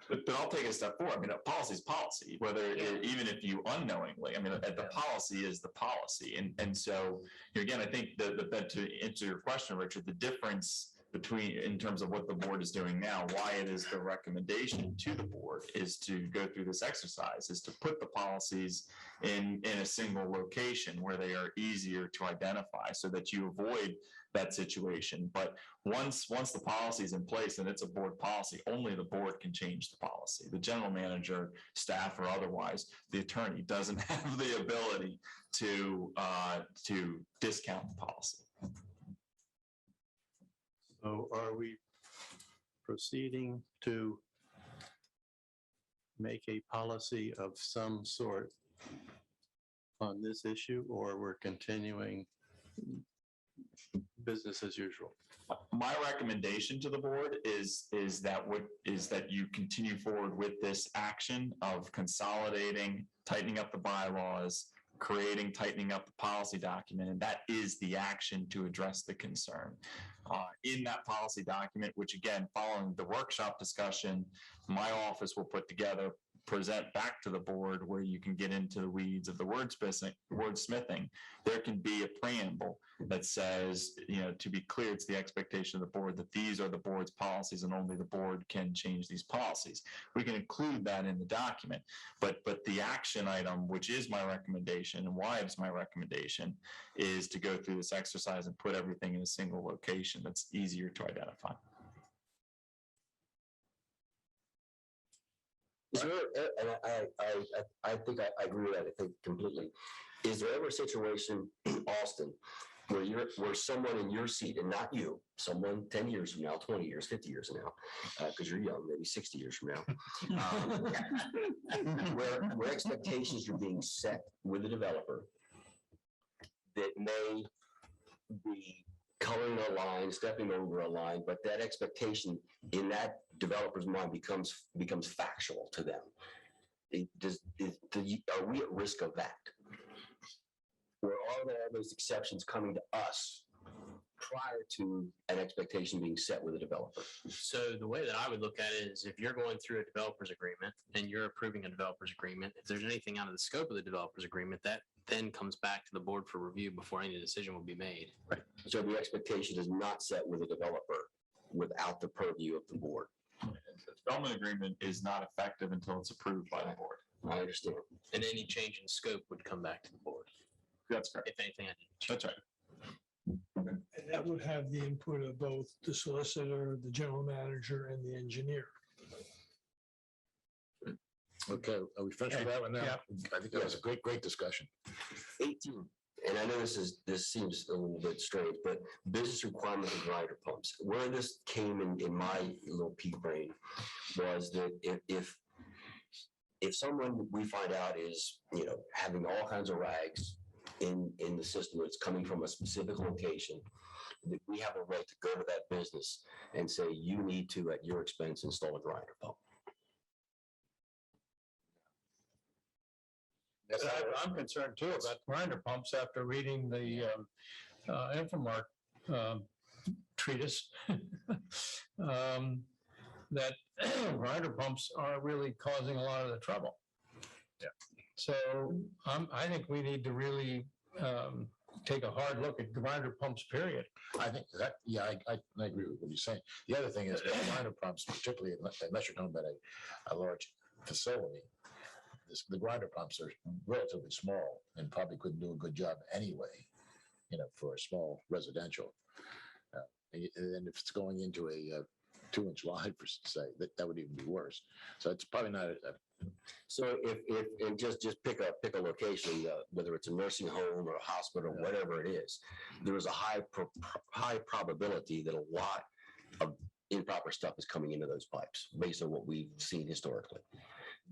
But I'll take a step forward. I mean, a policy is policy, even if you unknowingly, I mean, the policy is the policy. And so, again, I think that to answer your question, Richard, the difference between, in terms of what the board is doing now, why it is the recommendation to the board is to go through this exercise, is to put the policies in a single location where they are easier to identify so that you avoid that situation. But once the policy is in place and it's a board policy, only the board can change the policy. The general manager, staff, or otherwise, the attorney doesn't have the ability to discount the policy. So are we proceeding to make a policy of some sort on this issue, or we're continuing business as usual? My recommendation to the board is that you continue forward with this action of consolidating, tightening up the bylaws, tightening up the policy document, and that is the action to address the concern. In that policy document, which again, following the workshop discussion, my office will put together, present back to the board where you can get into the weeds of the wordsmithing. There can be a preamble that says, to be clear, it's the expectation of the board that these are the board's policies and only the board can change these policies. We can include that in the document, but the action item, which is my recommendation and why it's my recommendation, is to go through this exercise and put everything in a single location that's easier to identify. Is there, and I think I agree with that, I think completely. Is there ever a situation, Austin, where someone in your seat, and not you, someone 10 years from now, 20 years, 50 years from now, because you're young, maybe 60 years from now, where expectations are being set with the developer that may be coloring a line, stepping over a line, but that expectation in that developer's mind becomes factual to them. Are we at risk of that? Where all those exceptions coming to us prior to an expectation being set with a developer? So the way that I would look at it is if you're going through a developer's agreement and you're approving a developer's agreement, if there's anything out of the scope of the developer's agreement, that then comes back to the board for review before any decision will be made. Right. So the expectation is not set with a developer without the purview of the board. The development agreement is not effective until it's approved by the board. I understand. And any change in scope would come back to the board. That's correct. If anything, I didn't. That's right. And that would have the input of both the solicitor, the general manager, and the engineer. Okay, are we finished with that one now? Yeah. I think that was a great discussion. 18, and I know this seems a little bit strange, but business requirement of grinder pumps. Where this came in my little pea brain was that if someone we find out is, having all kinds of rags in the system that's coming from a specific location, that we have a right to go to that business and say, you need to, at your expense, install a grinder pump. I'm concerned too about grinder pumps after reading the Infomark treatise. That grinder pumps are really causing a lot of the trouble. Yeah. So I think we need to really take a hard look at grinder pumps, period. I think that, yeah, I agree with what you're saying. The other thing is that grinder pumps, particularly unless you're talking about a large facility, the grinder pumps are relatively small and probably couldn't do a good job anyway, for a small residential. And then if it's going into a 2-inch line, for say, that would even be worse. So it's probably not, So and just pick a location, whether it's a nursing home or a hospital, whatever it is, there is a high probability that a lot of improper stuff is coming into those pipes based on what we've seen historically.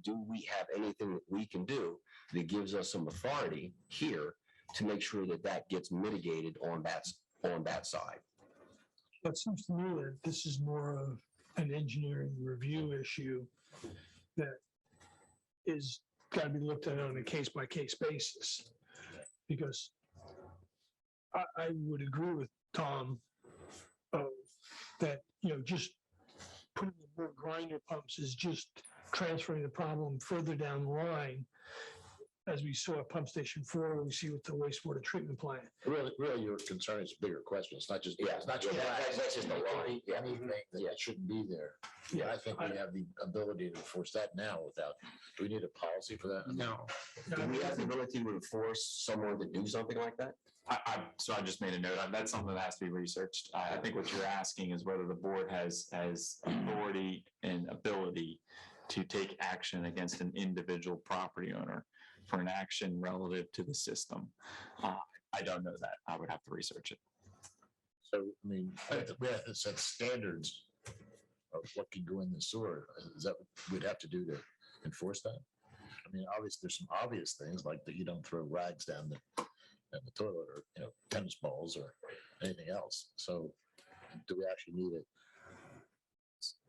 Do we have anything that we can do that gives us some authority here to make sure that that gets mitigated on that side? It seems to me that this is more of an engineering review issue that is got to be looked at on a case-by-case basis. Because I would agree with Tom that, just putting in more grinder pumps is just transferring the problem further down the line. As we saw at Pump Station 4, we see with the wastewater treatment plant. really your concern is a bigger question. It's not just, That's just a line. anything that shouldn't be there. Yeah, I think we have the ability to enforce that now without, do we need a policy for that? No. Do we have the ability to force someone to do something like that? So I just made a note. That's something that has to be researched. I think what you're asking is whether the board has authority and ability to take action against an individual property owner for an action relative to the system. I don't know that. I would have to research it. So, I mean, we have to set standards of what can go in the sewer. Is that what we'd have to do to enforce that? I mean, obviously, there's some obvious things like that you don't throw rags down the toilet or, tennis balls or anything else. So do we actually need it?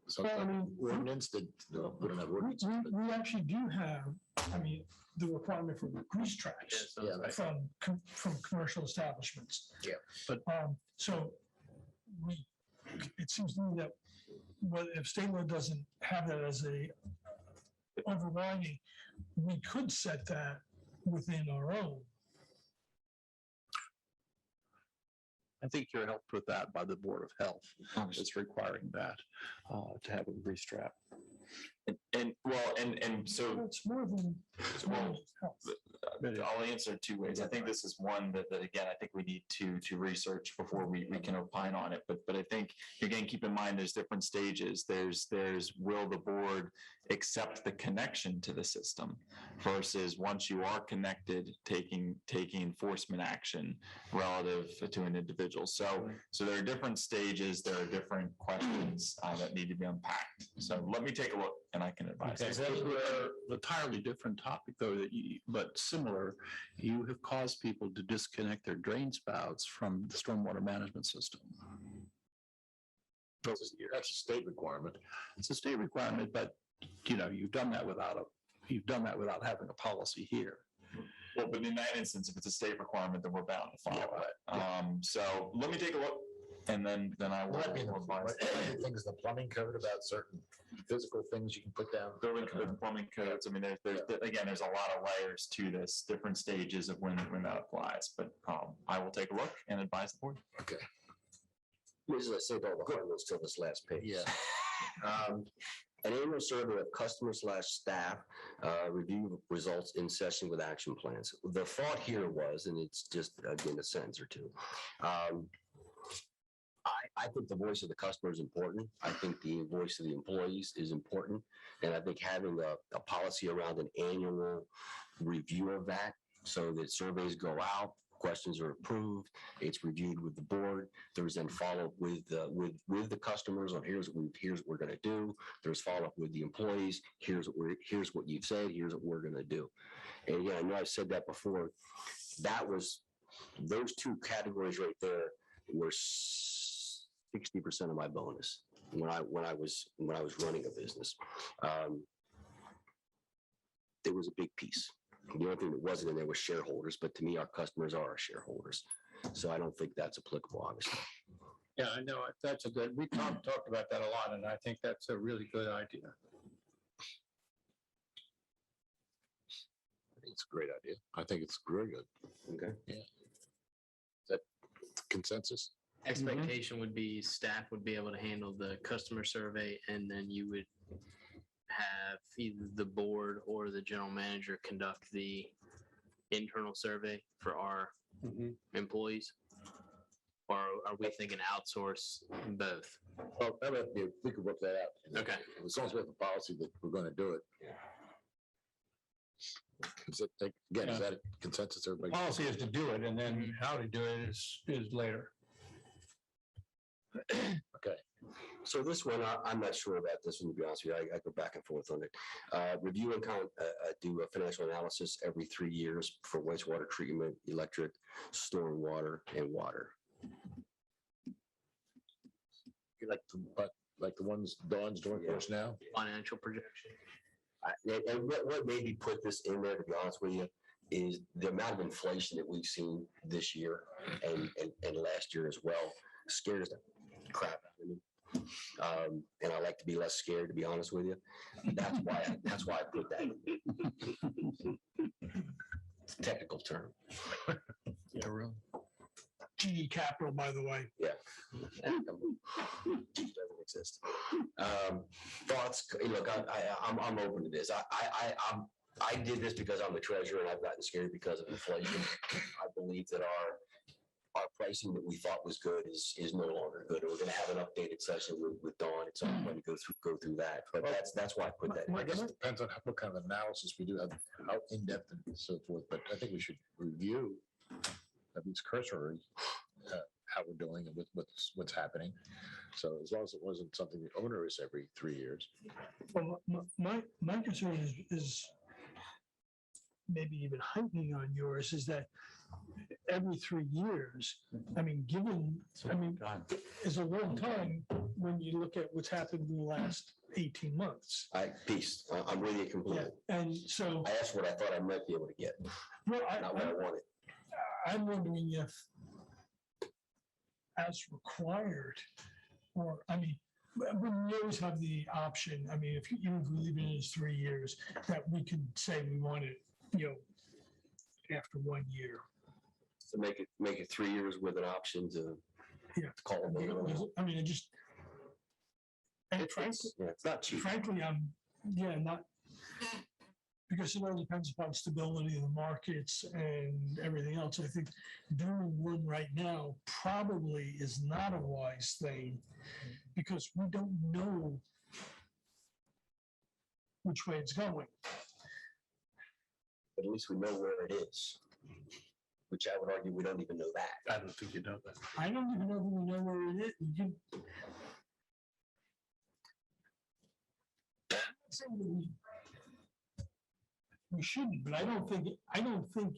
Some Well, I mean, ordinance that, we don't have ordinance. We actually do have, the requirement for grease traps Yeah, right. from commercial establishments. Yeah. But, so it seems to me that if state law doesn't have that as a overriding, we could set that within our own. I think you're helped with that by the Board of Health. It's requiring that to have a grease trap. And so It's more than. Well, health. I'll answer two ways. I think this is one that again, I think we need to research before we can opine on it. But I think, again, keep in mind, there's different stages. There's will the board accept the connection to the system versus once you are connected, taking enforcement action relative to an individual. So there are different stages. There are different questions that need to be unpacked. So let me take a look and I can advise. Okay, an entirely different topic though, but similar. You have caused people to disconnect their drain spouts from the stormwater management system. That's a state requirement. It's a state requirement, but you've done that without having a policy here. Well, but in that instance, if it's a state requirement, then we're bound to follow it. So let me take a look, and then I will. What things the plumbing code about certain physical things you can put down? Building code, plumbing codes. I mean, there's a lot of layers to this, different stages of when that applies. But I will take a look and advise the board. Okay. As I saved all the hard ones till this last page. Yeah. An annual survey of customer/staff review results in session with action plans. The thought here was, and it's just again a sentence or two. I think the voice of the customer is important. I think the voice of the employees is important. And I think having a policy around an annual review of that so that surveys go out, questions are approved, it's reviewed with the board. There's then follow-up with the customers on here's what we're going to do. There's follow-up with the employees. Here's what you've said. Here's what we're going to do. And again, I know I've said that before. Those two categories right there were 60% of my bonus when I was running a business. There was a big piece. The only thing that wasn't in there was shareholders, but to me, our customers are our shareholders. So I don't think that's applicable, obviously. Yeah, I know. That's a good, we talked about that a lot, and I think that's a really good idea. I think it's a great idea. I think it's very good. Okay. Yeah. Is that consensus? Expectation would be staff would be able to handle the customer survey, and then you would have either the board or the general manager conduct the internal survey for our employees. Or are we thinking outsource both? Well, we could work that out. Okay. As long as we have a policy that we're gonna do it. Again, is that a consensus, everybody? Policy is to do it, and then how to do it is later. So this one, I'm not sure about this one, to be honest with you. I go back and forth on it. Review and do a financial analysis every 3 years for wastewater treatment, electric, stormwater, and water. Like the ones Dawn's doing for us now? Financial projection. And what made me put this in there, to be honest with you, is the amount of inflation that we've seen this year and last year as well scares the crap out of me. And I like to be less scared, to be honest with you. That's why I put that in. It's a technical term. Yeah, really. GE Capital, by the way. Doesn't exist. Thoughts, look, I'm open to this. I did this because I'm the treasurer and I've gotten scared because of inflation. I believe that our pricing that we thought was good is no longer good. We're gonna have an updated session with Dawn. It's all going to go through that. But that's why I put that in. I guess it depends on what kind of analysis we do, how in-depth and so forth, but I think we should review, at least cursory, how we're doing and what's happening. So as long as it wasn't something onerous every 3 years. Well, my concern is maybe even heightening on yours, is that every 3 years, I mean, is a long time when you look at what's happened in the last 18 months. Peace. I'm with you Yeah, completely. and so, I asked what I thought I might be able to get, well, not what I wanted. I'm wondering if, as required, or, I mean, we always have the option, I mean, even if we leave it as 3 years, that we can say we want it, after 1 year. To make it 3 years with an option to Yeah. call it. I mean, and It's not cheap. frankly, not, because it all depends upon stability of the markets and everything else. I think doing one right now probably is not a wise thing, because we don't know which way it's going. But at least we know where it is, which I would argue we don't even know that. I don't think you know that. I don't even know if we know where it is. We shouldn't, but I don't think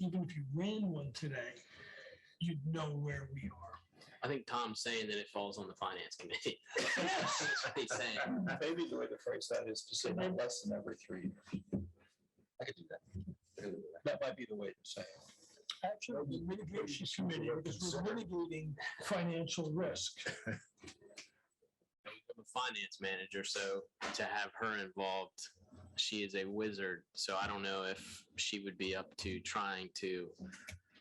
even if you ran one today, you'd know where we are. I think Tom's saying that it falls on the finance committee. That's what he's saying. Maybe the way to phrase that is to say not less than every 3 years. I could do that. That might be the way to say it. Actually, the mitigation committee, because we're mitigating financial risk. I'm a finance manager, so to have her involved, she is a wizard. So I don't know if she would be up to trying to,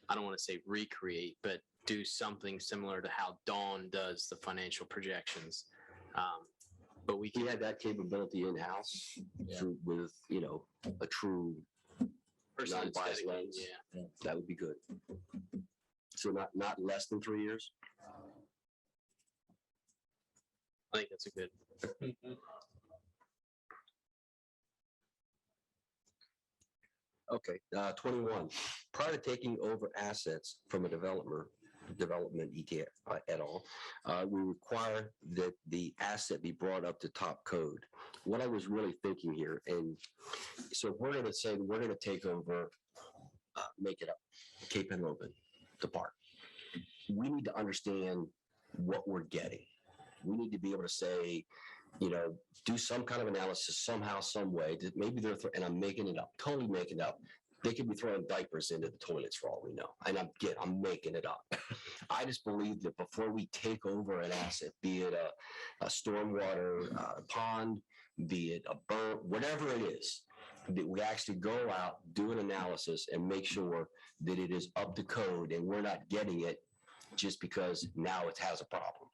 I don't want to say recreate, but do something similar to how Dawn does the financial projections. But we We can had that capability in-house with, a true person that's non-biased dedicated, lens. yeah. That would be good. So not less than 3 years? I think that's a good. Okay, 21. Prior to taking over assets from a development ETF et al., we require that the asset be brought up to top code. What I was really thinking here, and so if we're going to say we're going to take over, make it up, Cape Henlopen, the park, we need to understand what we're getting. We need to be able to say, do some kind of analysis somehow, some way that maybe they're, and I'm making it up, totally making it up. They could be throwing diapers into the toilets for all we know. And I'm making it up. I just believe that before we take over an asset, be it a stormwater pond, be it a burn, whatever it is, that we actually go out, do an analysis and make sure that it is up to code and we're not getting it just because now it has a problem.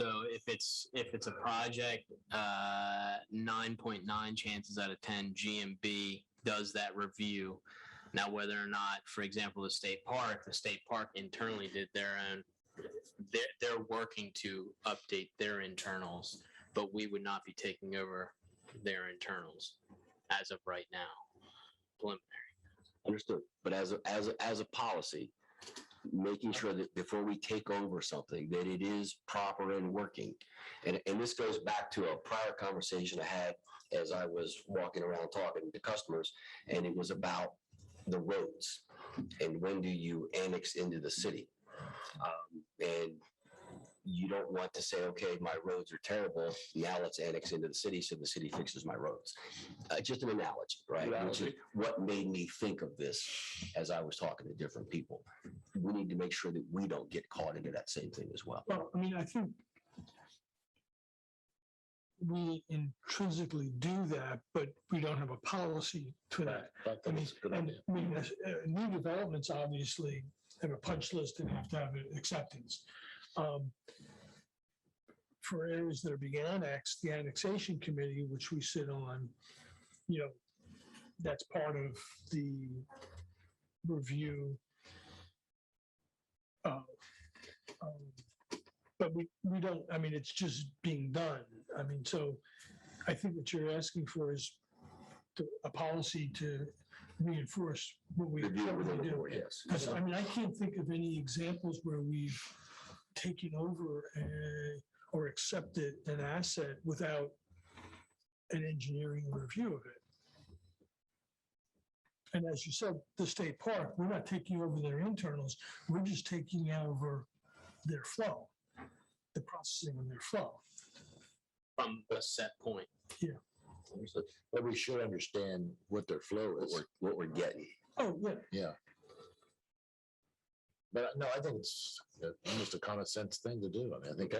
So if it's a project, 9.9 chances out of 10, GMB does that review. Now, whether or not, for example, the state park internally did their own, they're working to update their internals, but we would not be taking over their internals as of right now. Preliminary. Understood. But as a policy, making sure that before we take over something, that it is proper and working. And this goes back to a prior conversation I had as I was walking around talking to customers, and it was about the roads and when do you annex into the city? And you don't want to say, okay, my roads are terrible. Now let's annex into the city so the city fixes my roads. Just an analogy, right? Which is what made me think of this as I was talking to different people. We need to make sure that we don't get caught into that same thing as well. Well, I mean, I think we intrinsically do that, but we don't have a policy for that. I mean, new developments obviously have a punch list and have to have an acceptance. For areas that are being annexed, the annexation committee, which we sit on, that's part of the review. But we don't, I mean, it's just being done. I mean, so I think what you're asking for is a policy to reinforce what we Review currently within the do. board, yes. Because, I mean, I can't think of any examples where we've taken over or accepted an asset without an engineering review of it. And as you said, the state park, we're not taking over their internals, we're just taking over their flow, the processing of their flow. From a set point. But we should understand what their flow is. What we're getting. Oh, yeah. Yeah. But no, I think it's almost a common sense thing to do. I mean, I think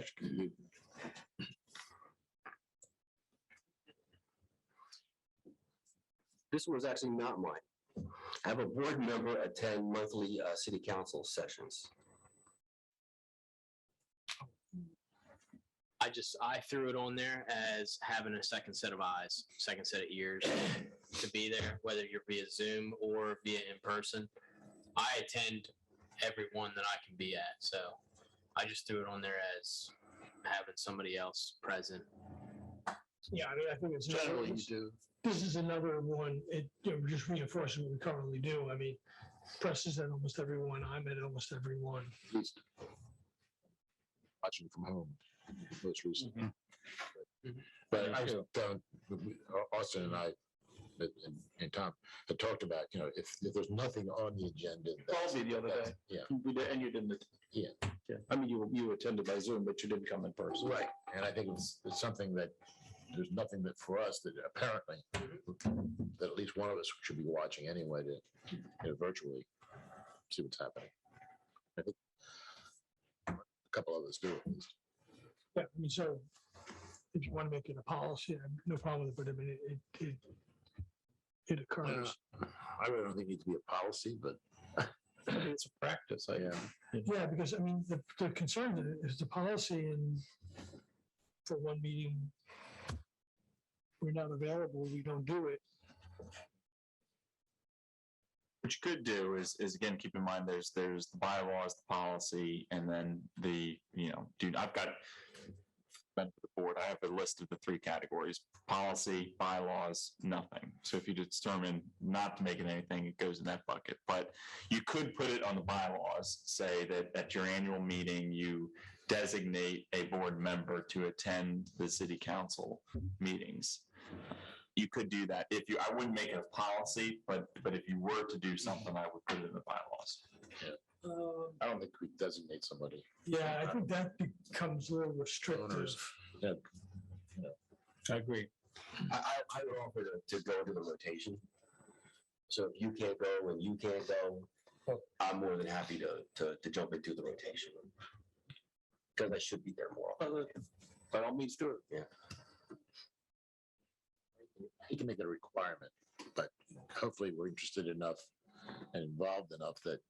This was actually not mine. I have a board member attend monthly city council sessions. I threw it on there as having a second set of eyes, second set of ears to be there, whether you're via Zoom or via in person. I attend every one that I can be at. So I just threw it on there as having somebody else present. Yeah, I mean, I think it's Generally, you do. This is another one, just reinforcing what we currently do. I mean, Press is at almost every one, I'm at almost every one. at least watching from home most recently. But I was Austin and I and Tom had talked about, if there's nothing on the agenda. Called me the other day. Yeah. And you didn't. Yeah. I mean, you attended by Zoom, but you didn't come in person. Right. And I think it's something that there's nothing that for us that apparently that at least one of us should be watching anyway to virtually see what's happening. I think a couple of us do at least. Yeah, I mean, so if you want to make it a policy, I have no problem with it, but I mean, it occurs. I really don't think it needs to be a policy, but It's a practice. Yeah, because I mean, the concern is the policy, and for one meeting, we're not available, we don't do it. What you could do is again, keep in mind, there's the bylaws, the policy, and then I've got, for the board, I have a list of the three categories: policy, bylaws, nothing. So if you determine not to make it anything, it goes in that bucket. But you could put it on the bylaws, say that at your annual meeting, you designate a board member to attend the city council meetings. You could do that. I wouldn't make it a policy, but if you were to do something, I would put it in the bylaws. I don't think we designate somebody. Yeah, I think that becomes a little restrictive. Owners. Yeah. I agree. I would offer to go into the rotation. So if you can't go and you can't go, I'm more than happy to jump into the rotation. Because I should be there more often. By all means, do it. Yeah. He can make it a requirement, but hopefully we're interested enough and involved enough that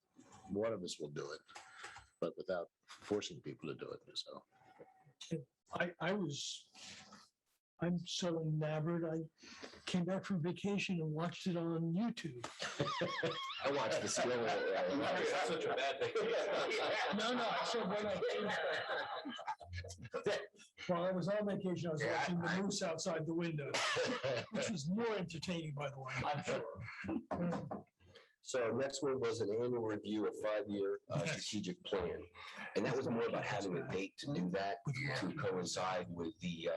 one of us will do it, but without forcing people to do it. So I was I'm so enamored. I came back from vacation and watched it on YouTube. I watched the skill. Such a bad thing. No, I said when I came back. While I was on vacation, I was watching the moose outside the window, which was more entertaining, by the way. I'm sure. So our next one was an annual review of 5-year strategic plan. And that was more about having a date to do that, to coincide with the,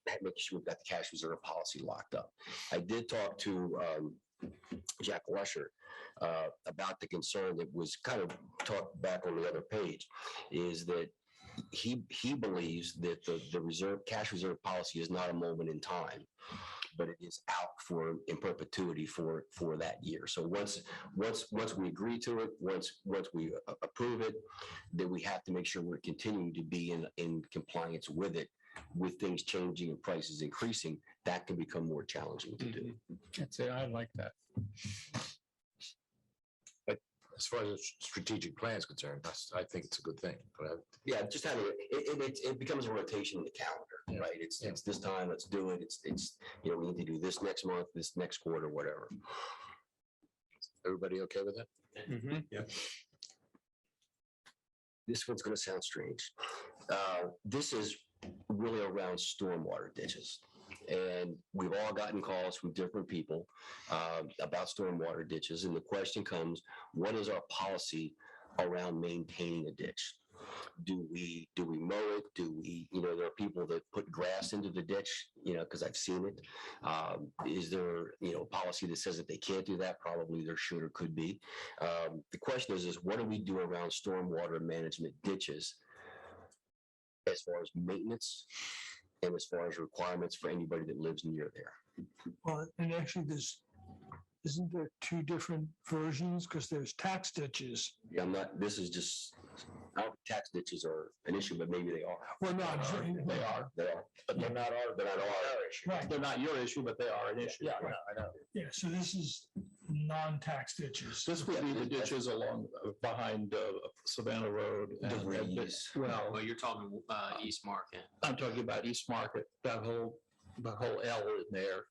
making sure we've got the cash reserve policy locked up. I did talk to Jack Lusher about the concern that was kind of talked back on the other page, is that he believes that the cash reserve policy is not a moment in time, but it is out in perpetuity for that year. So once we agree to it, once we approve it, then we have to make sure we're continuing to be in compliance with it. With things changing and prices increasing, that can become more challenging to do. I'd say I like that. As far as the strategic plan is concerned, I think it's a good thing. But Yeah, just having it becomes a rotation in the calendar, right? It's this time, let's do it. It's we need to do this next month, this next quarter, whatever. everybody okay with that? This one's going to sound strange. This is really around stormwater ditches. And we've all gotten calls from different people about stormwater ditches. And the question comes, what is our policy around maintaining a ditch? Do we mow it? Do we, there are people that put grass into the ditch, because I've seen it. Is there, a policy that says that they can't do that? Probably there should or could be. The question is what do we do around stormwater management ditches as far as maintenance and as far as requirements for anybody that lives near there? Well, and actually isn't there two different versions? Because there's tax ditches. Yeah, this is just, I don't think tax ditches are an issue, but maybe they are. Well, no, They are. But they're not our issue. right. They're not your issue, but they are an issue. Yeah, I know. Yeah, so this is non-tax ditches. This would be the ditches along behind Savannah Road. DeVries. Well, Well, you're talking East Market. I'm talking about East Market, that whole L in there.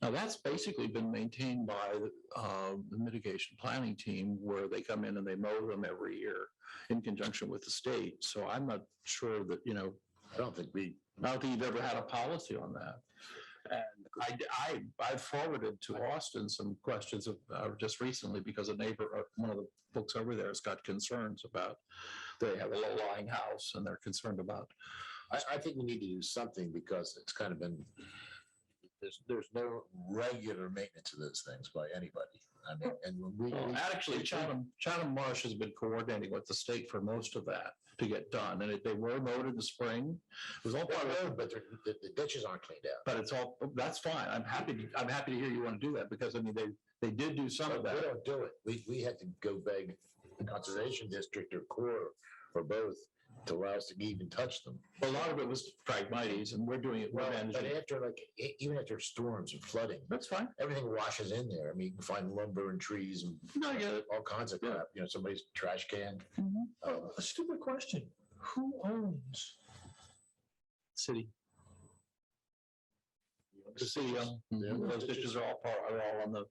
Now, that's basically been maintained by the mitigation planning team, where they come in and they mow them every year in conjunction with the state. So I'm not sure that, I don't think you've ever had a policy on that. And I forwarded to Austin some questions just recently, because a neighbor, one of the folks over there has got concerns about, they have a low-lying house and they're concerned about. I think we need to do something, because it's kind of been, there's no regular maintenance of those things by anybody. I mean, and when we. Actually, Chatham Marsh has been coordinating with the state for most of that to get done, and they were mowed in the spring. It was all part of it, But the ditches aren't cleaned out. but it's all, that's fine. I'm happy to hear you want to do that, because I mean, they did do some of We that. don't do it. We had to go beg the conservation district or Corps or both to allow us to even touch them. A lot of it was Phragmites, and we're doing it, we're Well, managing but it. after even after storms and flooding, That's fine. everything washes in there. I mean, you can find lumber and trees and No, I get it. all kinds of crap, somebody's trash can. Oh, a stupid question. Who owns? City. The city, those ditches are all on the,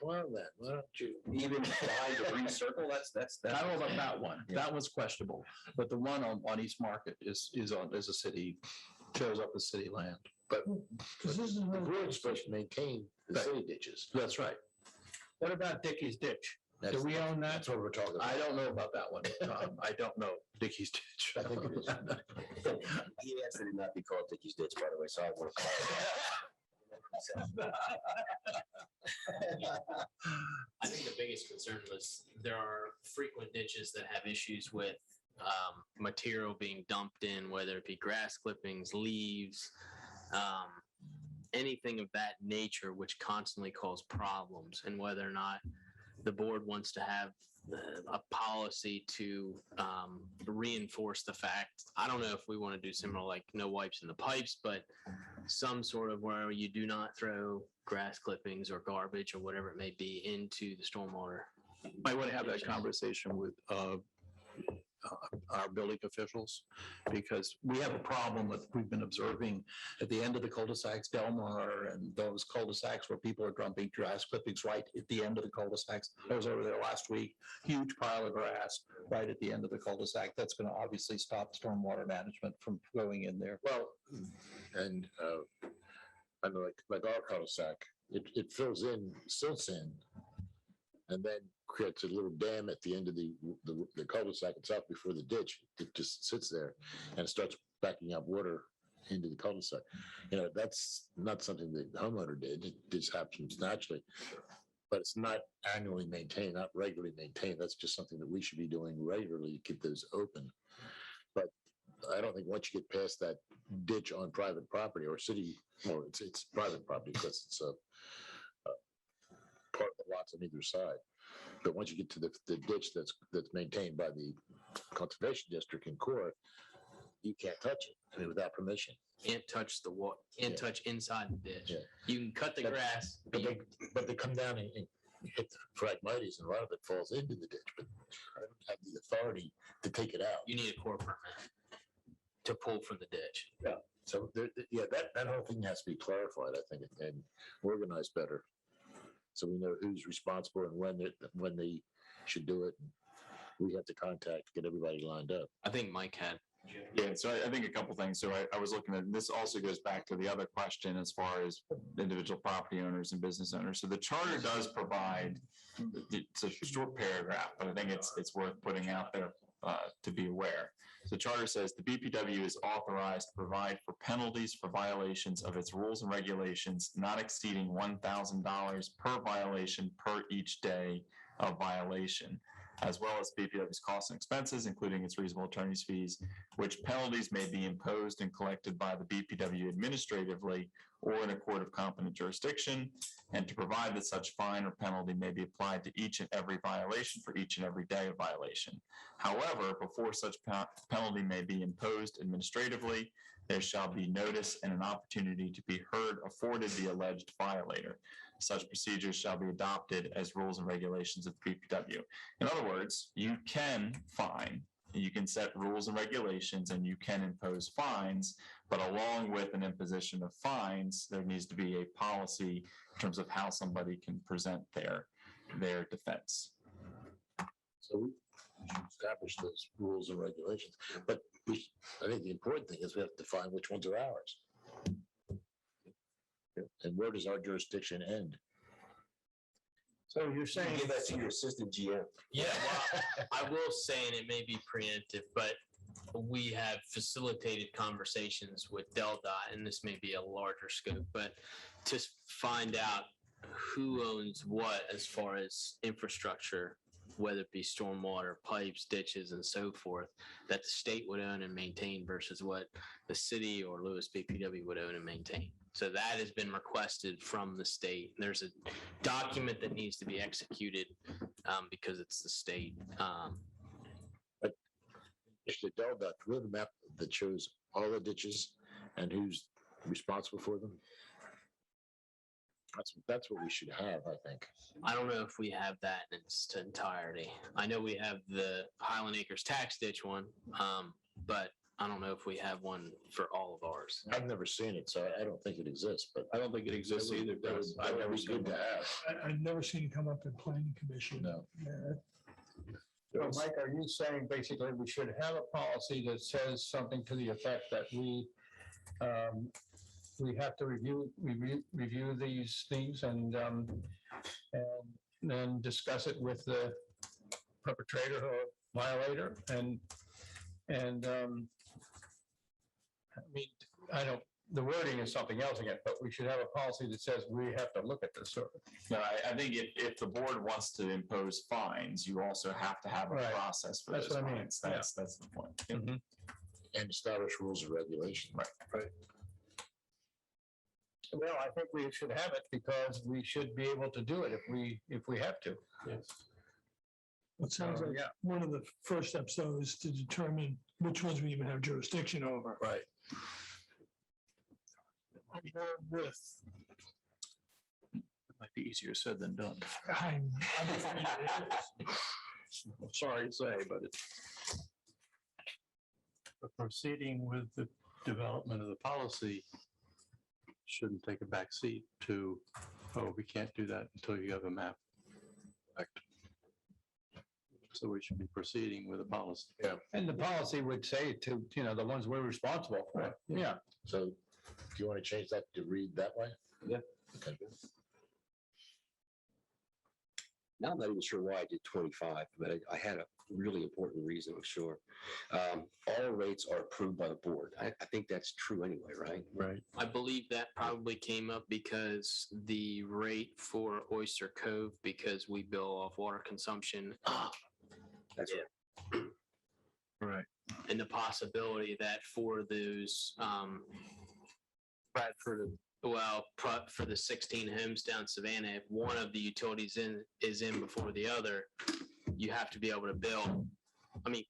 Well, then, why don't you? Even behind the green circle, that's. I don't know about that one. That one's questionable, but the one on East Market is a city, shows up as city land. But Because this is the really, board's supposed to maintain the city ditches. That's right. What about Dickey's Ditch? Do That's- we own that? That's what we're talking about. I don't know about that one. I don't know Dickey's ditch. I think it is. He asked that it not be called Dickey's Ditch, by the way, so I want to call it. I think the biggest concern was there are frequent ditches that have issues with material being dumped in, whether it be grass clippings, leaves, anything of that nature, which constantly cause problems, and whether or not the board wants to have a policy to reinforce the fact. I don't know if we want to do similar, like no wipes in the pipes, but some sort of where you do not throw grass clippings or garbage or whatever it may be into the stormwater. Might want to have that conversation with our building officials, because we have a problem that we've been observing at the end of the cul-de-sacs, Delmar, and those cul-de-sacs where people are dumping grass clippings right at the end of the cul-de-sacs. I was over there last week, huge pile of grass right at the end of the cul-de-sac. That's going to obviously stop stormwater management from going in there. Well, and I know like our cul-de-sac, it fills in, silts in, and then creates a little dam at the end of the cul-de-sac itself before the ditch. It just sits there and starts backing up water into the cul-de-sac. You know, that's not something that the homeowner did. It just happens naturally. But it's not annually maintained, not regularly maintained. That's just something that we should be doing regularly to keep those open. But I don't think once you get past that ditch on private property or city, well, it's private property because it's a part of the lots on either side. But once you get to the ditch that's maintained by the conservation district in Core, you can't touch it. I mean, without permission. Can't touch the water, can't touch inside the ditch. Yeah. You can cut the But- grass. But they come down and hit the phragmites, and a lot of it falls into the ditch. But I don't have the authority to take it out. You need a core permit to pull from the ditch. So yeah, that whole thing has to be clarified, I think, and organized better. So we know who's responsible and when they should do it. We have to get everybody lined up. I think Mike had. Yeah, so I think a couple things. So I was looking at, this also goes back to the other question as far as individual property owners and business owners. So the charter does provide, it's a short paragraph, but I think it's worth putting out there to be aware. The charter says the BPW is authorized to provide for penalties for violations of its rules and regulations not exceeding $1,000 per violation per each day of violation, as well as BPW's costs and expenses, including its reasonable attorney's fees, which penalties may be imposed and collected by the BPW administratively or in a court of competent jurisdiction, and to provide that such fine or penalty may be applied to each and every violation for each and every day of violation. However, before such penalty may be imposed administratively, there shall be notice and an opportunity to be heard afforded the alleged violator. Such procedures shall be adopted as rules and regulations of the BPW. In other words, you can fine, you can set rules and regulations, and you can impose fines, but along with an imposition of fines, there needs to be a policy in terms of how somebody can present their defense. So we should establish those rules and regulations. But I think the important thing is we have to define which ones are ours. And where does our jurisdiction end? So you're saying. Give that to your assistant GM. Yeah, well, I will say, and it may be preemptive, but we have facilitated conversations with DelDOT, and this may be a larger scope, but to find out who owns what as far as infrastructure, whether it be stormwater, pipes, ditches, and so forth, that the state would own and maintain versus what the city or Lewes BPW would own and maintain. So that has been requested from the state. There's a document that needs to be executed because it's the state. If the DelDOT, we have a map that shows all the ditches and who's responsible for them. That's what we should have, I think. I don't know if we have that in its entirety. I know we have the Highland Acres tax ditch one, but I don't know if we have one for all of ours. I've never seen it, so I don't think it exists, but I don't think it exists either. Dennis. I've never be seen good to one. have. I've never seen it come up in planning commission. No. Yeah. So Mike, are you saying basically we should have a policy that says something to the effect that we have to review these things and then discuss it with the perpetrator or violator and I mean, the wording is something else again, but we should have a policy that says we have to look at this sort of. No, I think if the board wants to impose fines, you also have to have a Right. process for That's those what I mean. fines. That's the point. Yep. And establish rules and regulations. Right. Well, I think we should have it because we should be able to do it if we have to. It sounds like Yeah. one of the first steps, though, is to determine which ones we even have jurisdiction over. Right. With, Might be easier said than done. I'm afraid it is. Sorry to say, but it's. proceeding with the development of the policy shouldn't take a back seat to, oh, we can't do that until you have a map. Correct. So we should be proceeding with a policy. Yeah. And the policy would say to, the ones we're responsible for. Yeah. So do you want to change that to read that way? Yeah. Okay. Now I'm not even sure why I did 25, but I had a really important reason, I'm sure. All rates are approved by the board. I think that's true anyway, right? Right. I believe that probably came up because the rate for Oyster Cove, because we bill off water consumption. That's right. Right. And the possibility that for those, Bradford, for the 16 homes down Savannah, if one of the utilities is in before the other, you have to be able to bill,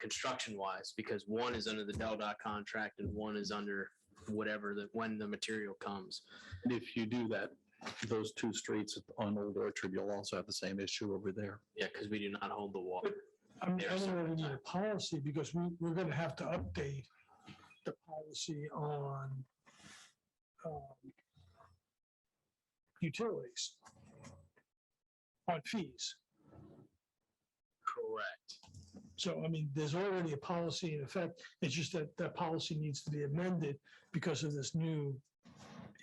construction wise, because one is under the DelDOT contract and one is under whatever, when the material comes. And if you do that, those two streets on Old Orchard, you'll also have the same issue over there. Yeah, because we do not hold the water. I don't know if we need a policy because we're going to have to update the policy on utilities, on fees. Correct. So, there's already a policy in effect. It's just that that policy needs to be amended because of this new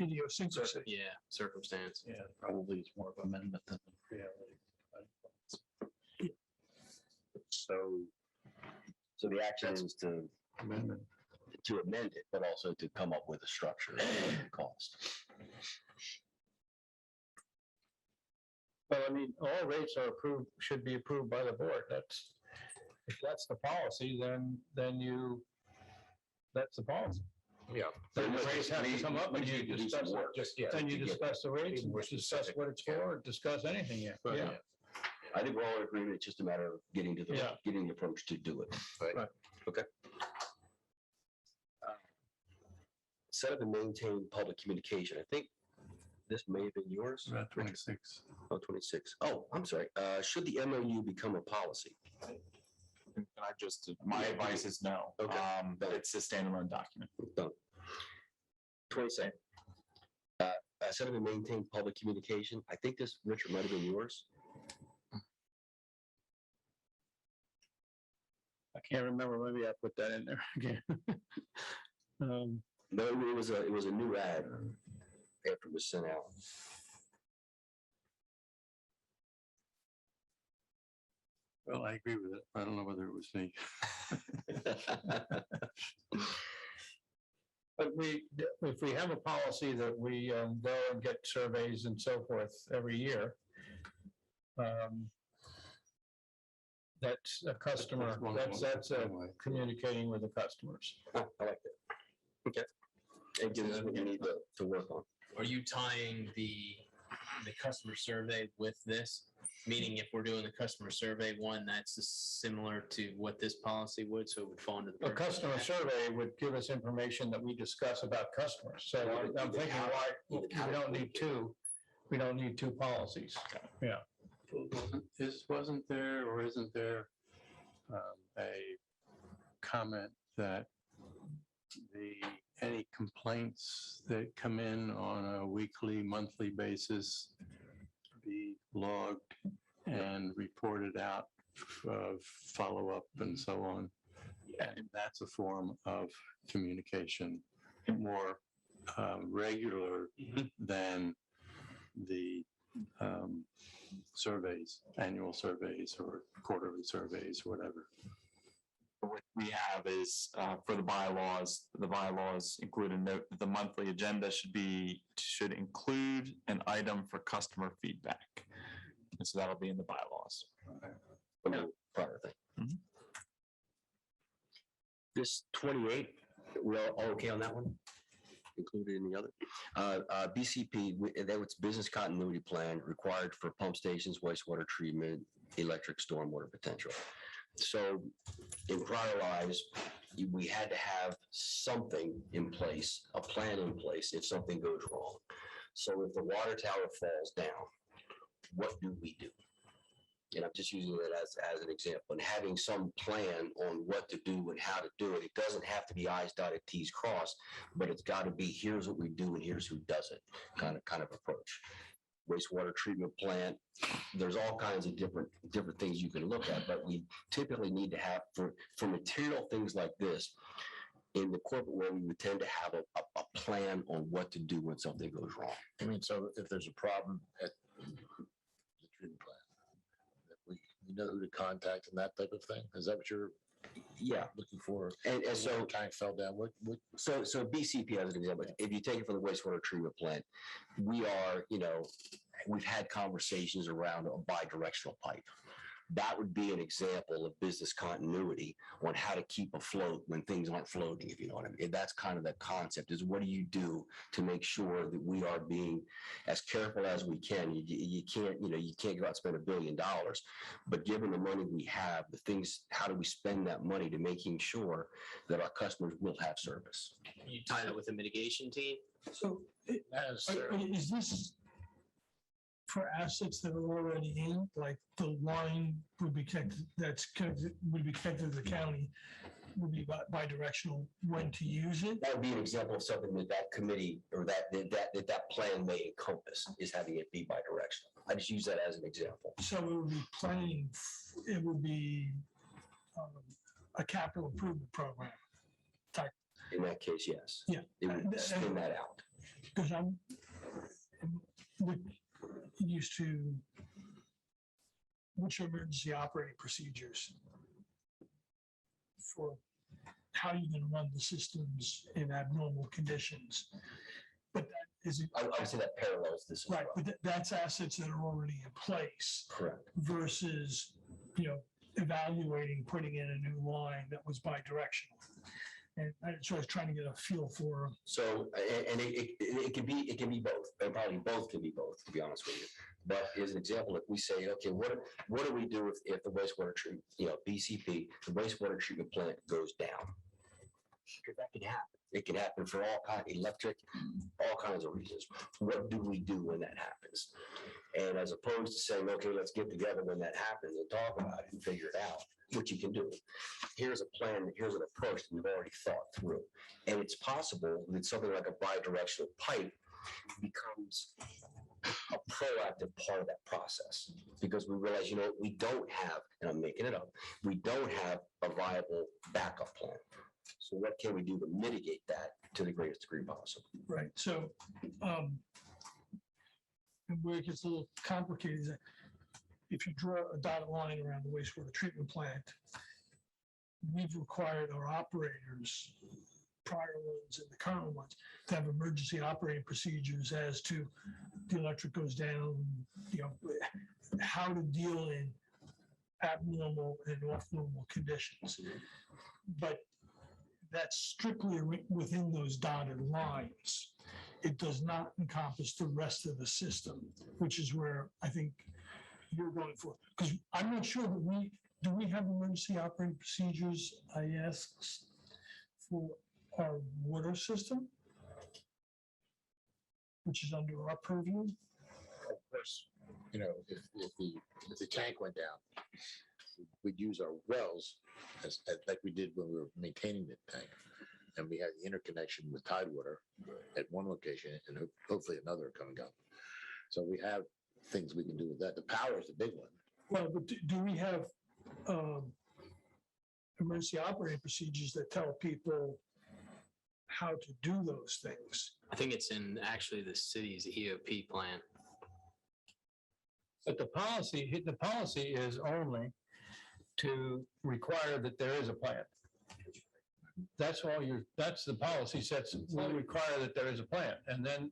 idiosyncrasy. Yeah, circumstance. Yeah, probably it's more of amendment than reality. So the action is to Amendment. amend it, but also to come up with a structure and cost. Well, all rates are approved, should be approved by the board. If that's the policy, then that's the policy. Yeah. Then the rates have to come up and you discuss it. Then you discuss the rates and discuss what it's for, discuss anything yet. Yeah. I think we're all in agreement. It's just a matter of getting to Yeah. getting the approach to do it. Right. Okay. Set up and maintain public communication. I think this may have been yours. About 26. Oh, 26. Oh, I'm sorry. Should the MOU become a policy? My advice is no. Okay. It's a standalone document. 27. Set up and maintain public communication. I think this, Richard, might have been yours. I can't remember. Maybe I put that in there again. No, it was a new ad after it was sent out. Well, I agree with it. I don't know whether it was me. But if we have a policy that we go and get surveys and so forth every year, that's a customer, that's communicating with the customers. I like that. Okay. It gives us what we need to work on. Are you tying the customer survey with this? Meaning if we're doing the customer survey one, that's similar to what this policy would, so it would fall into the. A customer survey would give us information that we discuss about customers. So I'm thinking why we don't need two policies. Yeah. Wasn't there or isn't there a comment that any complaints that come in on a weekly, monthly basis be logged and reported out, follow-up and so on? And that's a form of communication, more regular than the surveys, annual surveys or quarterly surveys, whatever. What we have is for the bylaws include a note that the monthly agenda should include an item for customer feedback. And so that'll be in the bylaws. Prior thing. Mhm. This 28, we're all okay on that one? Included in the other? BCP, that was business continuity plan required for pump stations, wastewater treatment, electric stormwater potential. So in prior lives, we had to have something in place, a plan in place if something goes wrong. So if the water tower falls down, what do we do? And I'm just using it as an example, and having some plan on what to do and how to do it. It doesn't have to be I's dotted, T's crossed, but it's got to be, here's what we do and here's who does it, kind of approach. Wastewater treatment plant, there's all kinds of different things you can look at, but we typically need to have, for material things like this, in the corporate world, we would tend to have a plan on what to do when something goes wrong. I mean, so if there's a problem at the treatment plant, that we know who to contact and that type of thing? Is that what you're Yeah. looking for? And so, Tank fell down, what, so BCP as an example, if you take it from the wastewater treatment plant, we are, we've had conversations around a bi-directional pipe. That would be an example of business continuity on how to keep afloat when things aren't floating, if you know what I mean. And that's kind of the concept, is what do you do to make sure that we are being as careful as we can? You can't go out and spend $1 billion, but given the money we have, the things, how do we spend that money to making sure that our customers will have service? You tie that with the mitigation team? So as, is this for assets that are already in, like the line would be connected, would be connected to the county, would be bi-directional when to use it? That would be an example of something that committee or that plan may encompass, is having it be bi-directional. I just use that as an example. So it would be planning, it would be a capital improvement program type. In that case, yes. Yeah. It would spin that out. Because we're used to, which are emergency operating procedures for how you're going to run the systems in abnormal conditions. But that isn't. I would say that parallels this as Right, well. but that's assets that are already in place Correct. versus, evaluating, putting in a new line that was bi-directional. And so I was trying to get a feel for. So, and it can be both, and probably both can be both, to be honest with you. But as an example, if we say, okay, what do we do if the wastewater treatment, BCP, the wastewater treatment plant goes down? Because that can happen. It can happen for all kinds of reasons. What do we do when that happens? And as opposed to saying, okay, let's get together when that happens and talk about it and figure it out, which you can do. Here's a plan, here's an approach that we've already thought through. And it's possible that something like a bi-directional pipe becomes a proactive part of that process, because we realize, we don't have, and I'm making it up, we don't have a viable backup plan. So what can we do to mitigate that to the greatest degree possible? Right, so, and where it gets a little complicated is that if you draw a dotted line around the wastewater treatment plant, we've required our operators, prior ones and the current ones, to have emergency operating procedures as to the electric goes down, how to deal in abnormal and off-normal conditions. But that's strictly within those dotted lines. It does not encompass the rest of the system, which is where I think you're going for. Because I'm not sure that do we have emergency operating procedures, I asked, for our water system, which is under our purview? of course, if the tank went down, we'd use our wells as like we did when we were maintaining the tank. And we had the interconnection with Tidewater at one location and hopefully another coming up. So we have things we can do with that. The power is the big one. Well, but do we have emergency operating procedures that tell people how to do those things? I think it's in actually the city's EOP plan. But the policy is only to require that there is a plan. That's the policy sets, will require that there is a plan. And then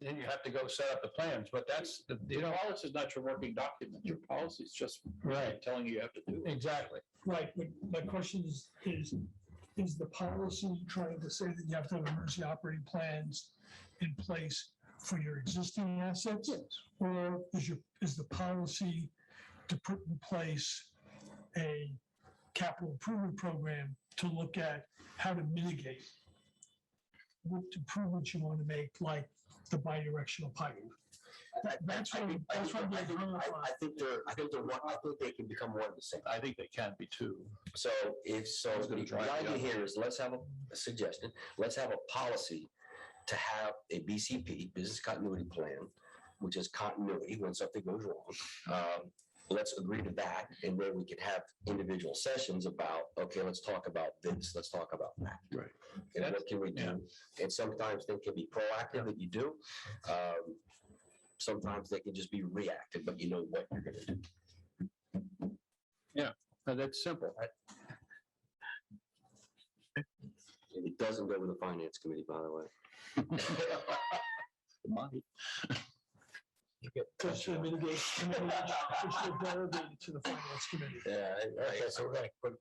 you have to go set up the plans, but that's, Policy is not your working document. Your policy is just right, telling you have to do it. exactly. Right, but my question is the policy trying to say that you have to have emergency operating plans in place for your existing assets? Yes. Or is the policy to put in place a capital improvement program to look at how to mitigate what improvements you want to make, like the bidirectional pipe? That's I what, think- that's what I I'm think- getting hung up on. I think they can become one of the same. I think they can be too. So I was gonna the drive the idea other here is let's have a suggestion, let's have a policy to have a BCP, business continuity plan, which is continuity when something goes wrong. Let's agree to that, and then we can have individual sessions about, okay, let's talk about this, let's talk about that. Right. And what can we do? And sometimes they can be proactive that you do. Sometimes they can just be reactive, but you know what you're gonna do. That's simple. And it doesn't go with the finance committee, by the way. Money. Push the mitigation committee, push the delegate to the finance committee. Yeah. Okay, so we're gonna put,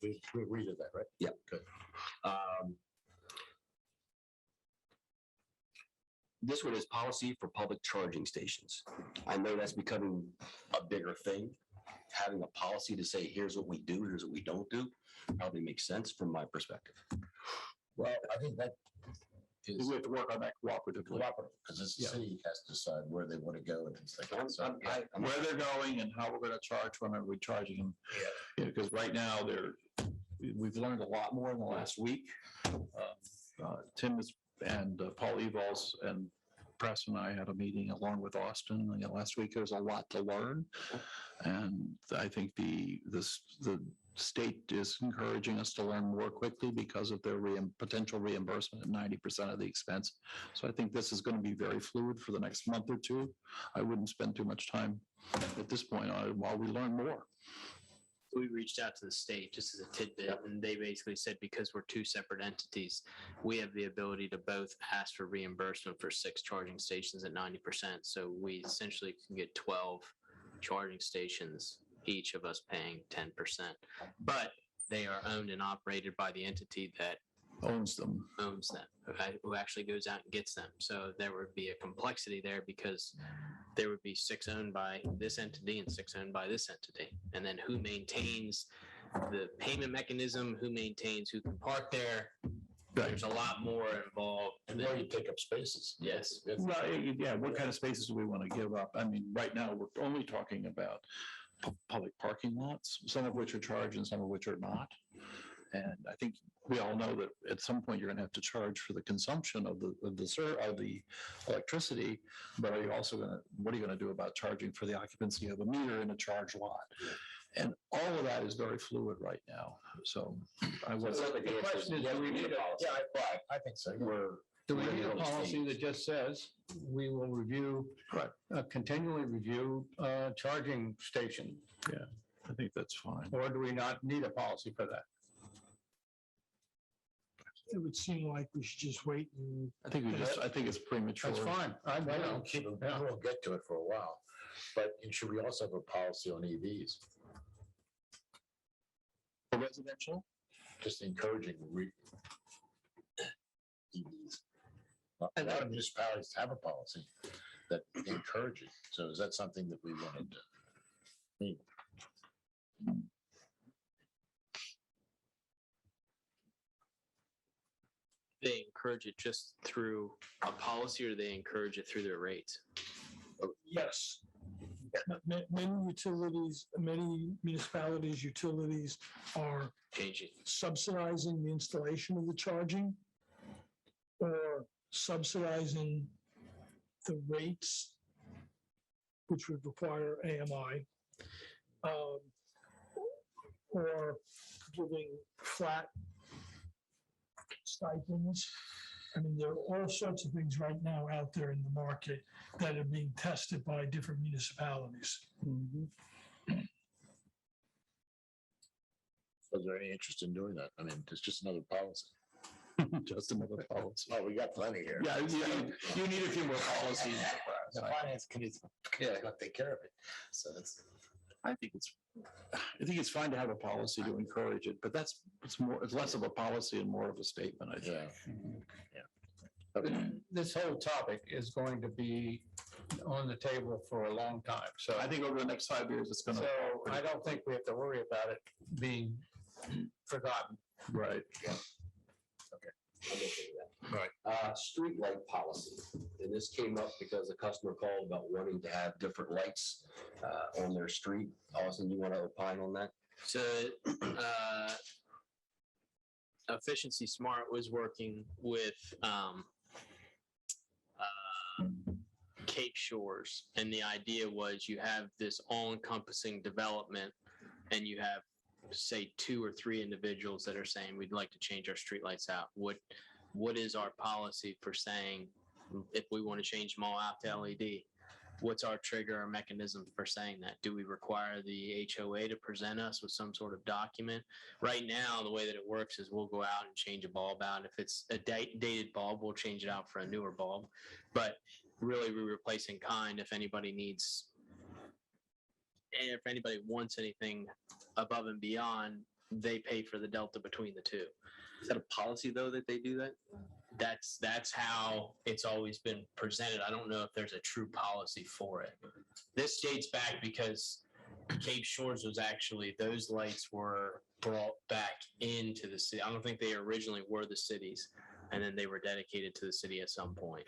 we agree to that, right? Yeah. Good. This one is policy for public charging stations. I know that's becoming a bigger thing. Having a policy to say, here's what we do, here's what we don't do, probably makes sense from my perspective. Well, I think that is We have to work on that cooperatively. cooperative, because the Yeah. city has to decide where they want to go and things like that. So, I'm- Where they're going and how we're gonna charge, when are we charging them? Because right now, we've learned a lot more in the last week. Tim and Paul Eval's and Press and I had a meeting along with Austin, last week. There's a lot to learn. And I think the state is encouraging us to learn more quickly because of their potential reimbursement at 90% of the expense. So I think this is going to be very fluid for the next month or two. I wouldn't spend too much time at this point on it while we learn more. We reached out to the state just as a tidbit, and they basically said, because we're two separate entities, we have the ability to both ask for reimbursement for 6 charging stations at 90%. So we essentially can get 12 charging stations, each of us paying 10%. But they are owned and operated by the entity that Owns them. owns them, okay, who actually goes out and gets them. So there would be a complexity there because there would be 6 owned by this entity and 6 owned by this entity. And then who maintains the payment mechanism, who maintains who can park there. There's a lot more involved. and where you take up spaces. Yes. Right, yeah, what kind of spaces do we want to give up? I mean, right now, we're only talking about public parking lots, some of which are charged and some of which are not. And I think we all know that at some point you're gonna have to charge for the consumption of the electricity. But are you also what are you gonna do about charging for the occupancy of a meter in a charge lot? And all of that is very fluid right now, so I was. So the question is, do we need a- policy. I think so. Do we need a Regular policy stage. that just says we will review, Correct. continually review charging station? I think that's fine. Or do we not need a policy for that? It would seem like we should just wait and I think it's premature. That's fine. I know. Keep it, we'll get to it for a while. But should we also have a policy on EVs? For residential? Just encouraging EVs. A lot of municipalities have a policy that encourages. So is that something that we wanted to meet? They encourage it just through a policy, or they encourage it through their rates? yes. Many utilities, many municipalities, utilities are Changing. subsidizing the installation of the charging or subsidizing the rates, which would require AMI, or giving flat stipends. I mean, there are all sorts of things right now out there in the market that are being tested by different municipalities. Was there any interest in doing that? I mean, it's just another policy. Just another policy. Oh, we got plenty here. Yeah, you need a few more policies. The finance committee's gonna take care of it. So it's. I think it's fine to have a policy to encourage it, but it's less of a policy and more of a statement, I think. Yeah. This whole topic is going to be on the table for a long time. So I think over the next 5 years, it's gonna. So I don't think we have to worry about it being forgotten. Right. I'm okay with that. Right. Street light policy, and this came up because a customer called about wanting to have different lights on their street. Austin, you want to opine on that? So, Efficiency Smart was working with Cape Shores, and the idea was you have this all-encompassing development, and you have, say, 2 or 3 individuals that are saying we'd like to change our streetlights out. What is our policy for saying if we want to change them all out to LED? What's our trigger or mechanism for saying that? Do we require the HOA to present us with some sort of document? Right now, the way that it works is we'll go out and change a bulb out. If it's a dated bulb, we'll change it out for a newer bulb. But really, we replace in kind if anybody needs, and if anybody wants anything above and beyond, they pay for the delta between the two. Is that a policy though that they do that? That's how it's always been presented. I don't know if there's a true policy for it. This dates back because Cape Shores was actually, those lights were brought back into the city. I don't think they originally were the city's, and then they were dedicated to the city at some point.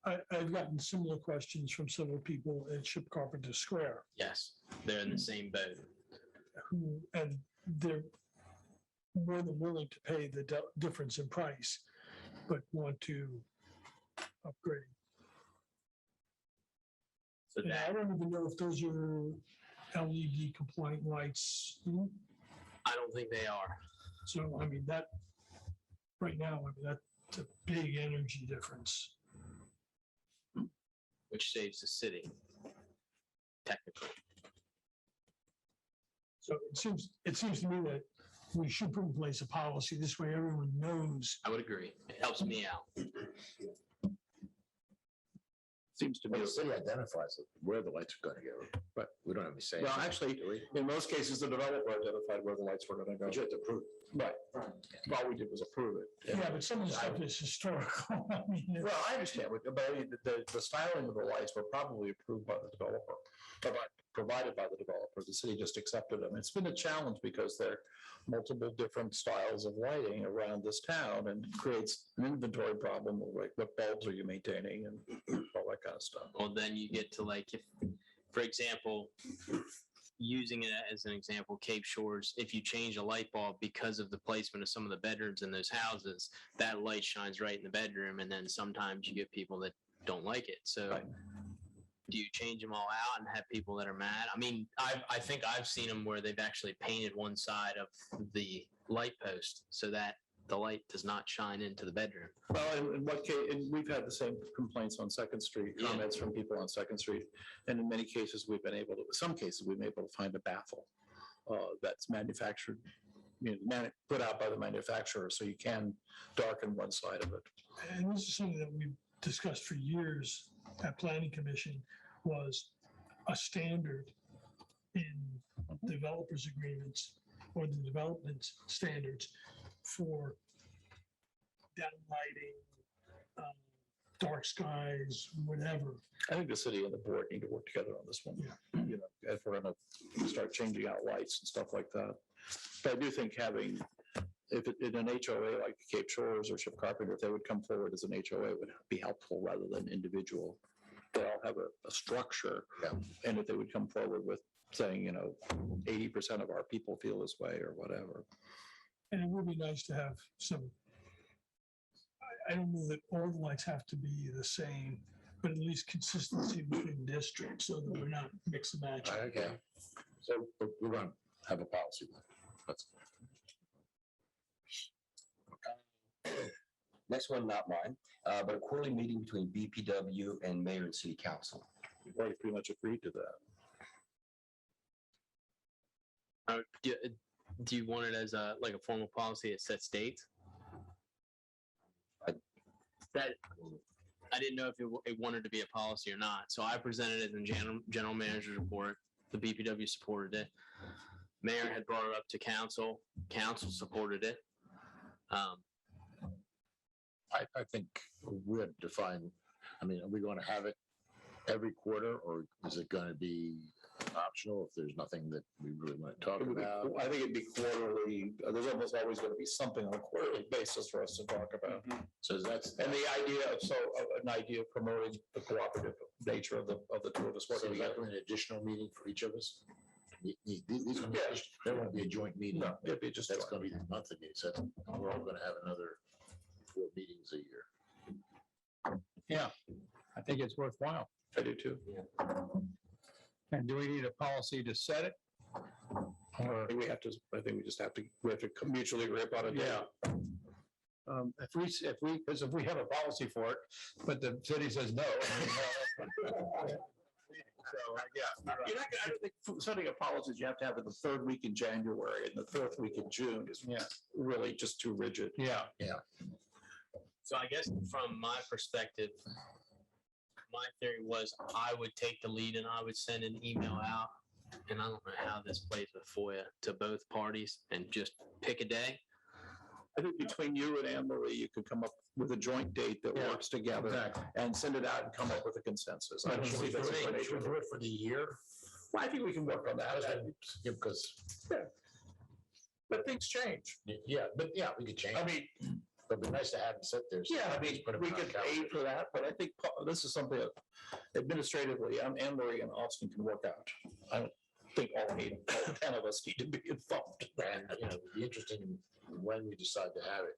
I've gotten similar questions from several people at Ship Carpenter Square Yes, they're in the same boat. and they're more than willing to pay the difference in price, but want to upgrade. So And I that, don't even know if those are LED compliant lights. I don't think they are. So, I mean, that, right now, I mean, that's a big energy difference. Which saves the city, technically. So it seems to me that we should put in place a policy. This way everyone knows. I would agree. It helps me out. Seems to Well, me. the city identifies where the lights are going to go, but we don't have any say. Well, actually, Do we? in most cases, the developer identified where the lights were gonna go. But you have to approve. Right. All we did was approve it. Yeah, but some of the stuff is historical. I mean, Well, I understand, but I mean, the styling of the lights were probably approved by the developer, provided by the developer. The city just accepted them. It's been a challenge because there are multiple different styles of lighting around this town and creates an inventory problem of like, what bulbs are you maintaining and all that kind of stuff. Well, then you get to like, if, for example, using it as an example, Cape Shores, if you change a light bulb because of the placement of some of the bedrooms in those houses, that light shines right in the bedroom. And then sometimes you get people that don't like it. So Right. do you change them all out and have people that are mad? I mean, I think I've seen them where they've actually painted one side of the light post so that the light does not shine into the bedroom. Well, in what case, and we've had the same complaints on Second Street, Yeah. comments from people on Second Street. And in many cases, some cases, we've been able to find a baffle that's manufactured, put out by the manufacturer, so you can darken one side of it. and this is something that we've discussed for years at Planning Commission, was a standard in developers agreements or the development standards for downlighting, dark skies, whatever. I think the city and the board need to work together on this one. If we're gonna start changing out lights and stuff like that. But I do think if in an HOA like Cape Shores or Ship Carpenter, if they would come forward as an HOA, it would be helpful rather than individual. They all have a structure. Yeah. And if they would come forward with saying, 80% of our people feel this way or whatever. And it would be nice to have some, I don't know that all the lights have to be the same, but at least consistency within districts so that we're not mix and match. Okay. So we're going to have a policy. That's Next one, not mine, but a quarterly meeting between BPW and mayor and city council. We've already pretty much agreed to that. Do you want it as a formal policy that sets dates? That I didn't know if it wanted to be a policy or not. So I presented it in general manager's report. The BPW supported it. Mayor had brought it up to council. Council supported it. I think we're defined, I mean, are we going to have it every quarter or is it going to be optional if there's nothing that we really want to talk It would be- about. I think it'd be quarterly, there's almost always gonna be something on a quarterly basis for us to talk about. So that's, And the idea of, an idea of promoting the cooperative nature of the two of us so working is that together. an additional meeting for each of us? These will be, there won't be a joint meeting. No, it'd be just. That's gonna be the monthly meeting, so we're all gonna have another 4 meetings a year. Yeah, I think it's worthwhile. I do too. And do we need a policy to set it? Or, I think we just have to mutually agree upon it. yeah. Because if we have a policy for it, but the city says no. So, yeah. I don't think setting up policies you have to have it the third week in January and the fourth week in June is Yeah, really just too rigid. yeah. So I guess from my perspective, my theory was I would take the lead and I would send an email out. And I don't know how this plays with FOIA to both parties and just pick a day. I think between you and Anne Marie, you could come up with a joint date that Yeah, works together Exactly. and send it out and come up with a consensus. I don't Should we think do that's a great it should we idea. do it for the year? Well, I think we can work on that. Yeah, because, But things change. yeah, but yeah, we could change. I mean, But it'd be nice to have them sit there. so yeah, I just mean, put 'em we on could calendar. aim for that, but I think this is something that administratively, Anne Marie and Austin can work out. I don't think all 10 of us need to be involved. And, it'd be interesting when we decide to have it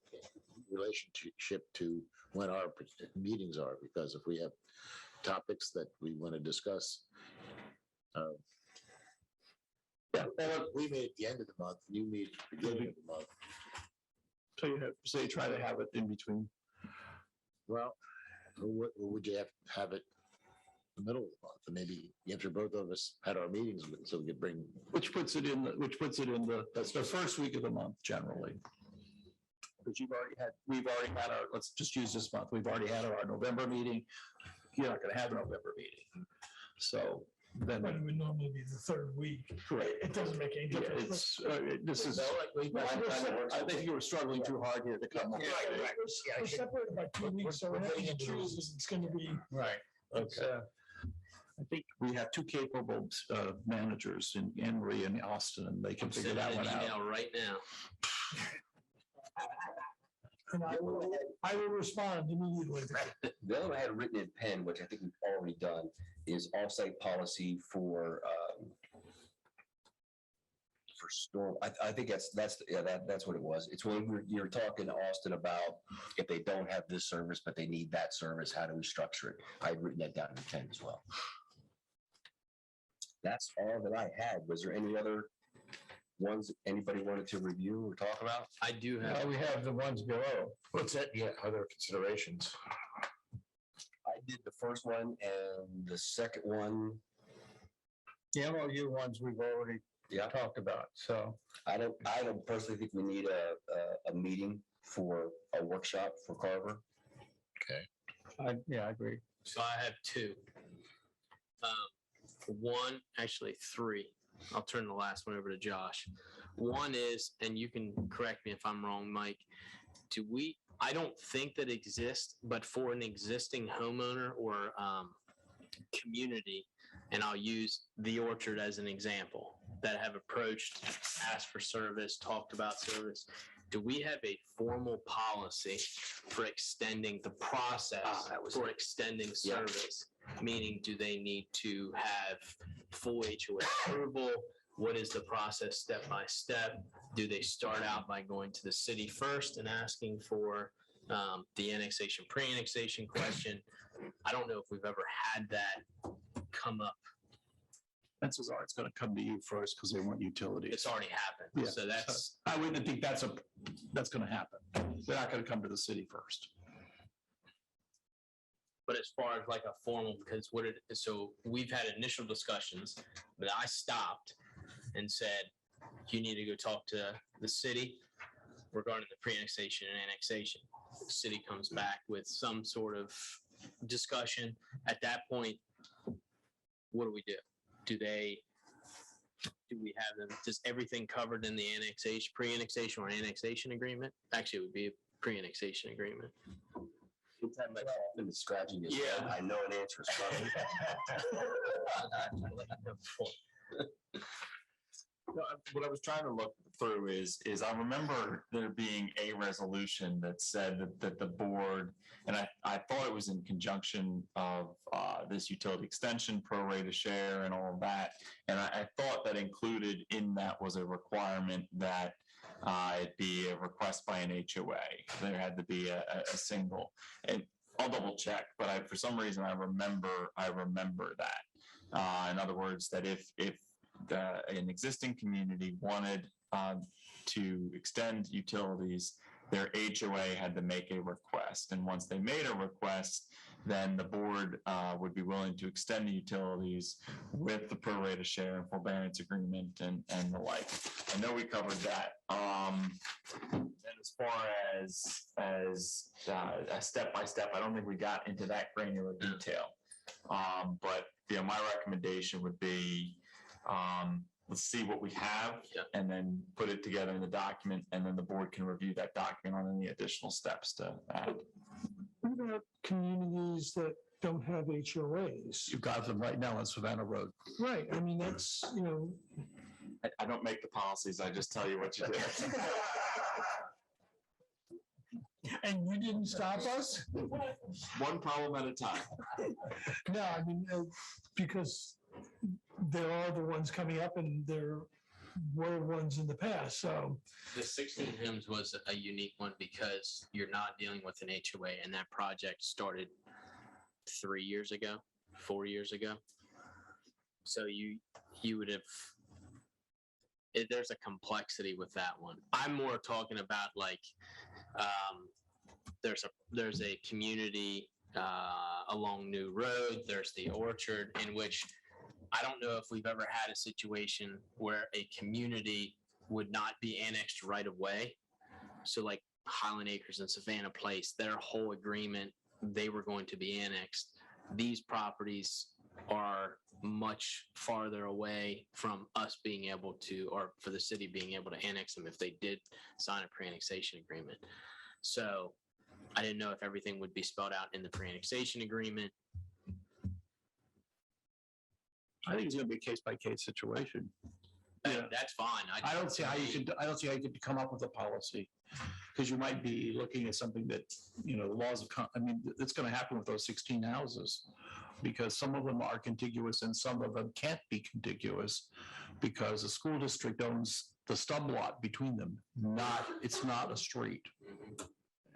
in relationship to when our meetings are, because if we have topics that we want to discuss. We meet at the end of the month, you meet at the beginning of the month. So you have, say, try to have it in between. Well, would you have it the middle of the month? And maybe after both of us had our meetings, so we could bring, Which puts it in that's the first week of the month generally. Because we've already had our, let's just use this month, we've already had our November meeting. You're not gonna have a November meeting. So then, But it would normally be the third week. It doesn't make any yeah, difference. this is, I think you were struggling too hard here to come up. We're separated by 2 weeks, so we're whatever getting you into choose, it's gonna be. Right. Okay. I think we have two capable managers in Anne Marie and Austin, and they can I'm figure sending that one an out. email right now. And I will respond immediately. The other one I had written in pen, which I think we've already done, is offsite policy for storm. I think that's what it was. It's when you're talking to Austin about if they don't have this service, but they need that service, how do we structure it? I'd written that down in pen as well. That's all that I had. Was there any other ones that anybody wanted to review or talk about? I do have. We have the ones below. what's that? Yeah, other considerations. I did the first one and the second one. The MOU ones we've already Yeah. talked about, so. I don't personally think we need a meeting for a workshop for Carver. I agree. So I have two. One, actually three. I'll turn the last one over to Josh. One is, and you can correct me if I'm wrong, Mike, I don't think that exists, but for an existing homeowner or community, and I'll use the Orchard as an example, that have approached, asked for service, talked about service. Do we have a formal policy for extending the process for extending service? Meaning, do they need to have full HOA approval? What is the process step by step? Do they start out by going to the city first and asking for the annexation, pre-annexation question? I don't know if we've ever had that come up. Chances are it's gonna come to you first because they want utilities. It's already happened. Yeah. So that's, I wouldn't think that's gonna happen. They're not gonna come to the city first. but as far as like a formal, because so we've had initial discussions, but I stopped and said, you need to go talk to the city regarding the pre-annexation and annexation. The city comes back with some sort of discussion. At that point, what do we do? Do we have them, does everything covered in the annexation, pre-annexation or annexation agreement? Actually, it would be a pre-annexation agreement. Anytime I call them and scratching his head, I know an answer is coming. What I was trying to look through is I remember there being a resolution that said that the board, and I thought it was in conjunction of this utility extension, pro rata share and all of that. And I thought that included in that was a requirement that it be a request by an HOA. There had to be a single, and I'll double check, but for some reason I remember that. In other words, that if an existing community wanted to extend utilities, their HOA had to make a request. And once they made a request, then the board would be willing to extend the utilities with the pro rata share and forbearance agreement and the like. I know we covered that. And as far as a step by step, I don't think we got into that granular detail. But my recommendation would be, let's see what we have and then put it together in the document, and then the board can review that document on any additional steps to add. What about communities that don't have HOAs? You've got them right now on Savannah Road. Right, I mean, that's, I don't make the policies, I just tell you what you do. and you didn't stop us? One problem at a time. No, I mean, because there are the ones coming up and there were ones in the past, so. The 16 hymns was a unique one because you're not dealing with an HOA, and that project started 3 years ago, 4 years ago. So you would have, there's a complexity with that one. I'm more talking about like, there's a community along New Road, there's the Orchard, in which I don't know if we've ever had a situation where a community would not be annexed right away. So like Highland Acres and Savannah Place, their whole agreement, they were going to be annexed. These properties are much farther away from us being able to, or for the city being able to annex them if they did sign a pre-annexation agreement. So I didn't know if everything would be spelled out in the pre-annexation agreement. I think it's gonna be a case by case situation. Yeah. That's fine. I don't see how you could come up with a policy. Because you might be looking at something that, the laws of, it's gonna happen with those 16 houses. Because some of them are contiguous and some of them can't be contiguous because the school district owns the stub lot between them. It's not a street.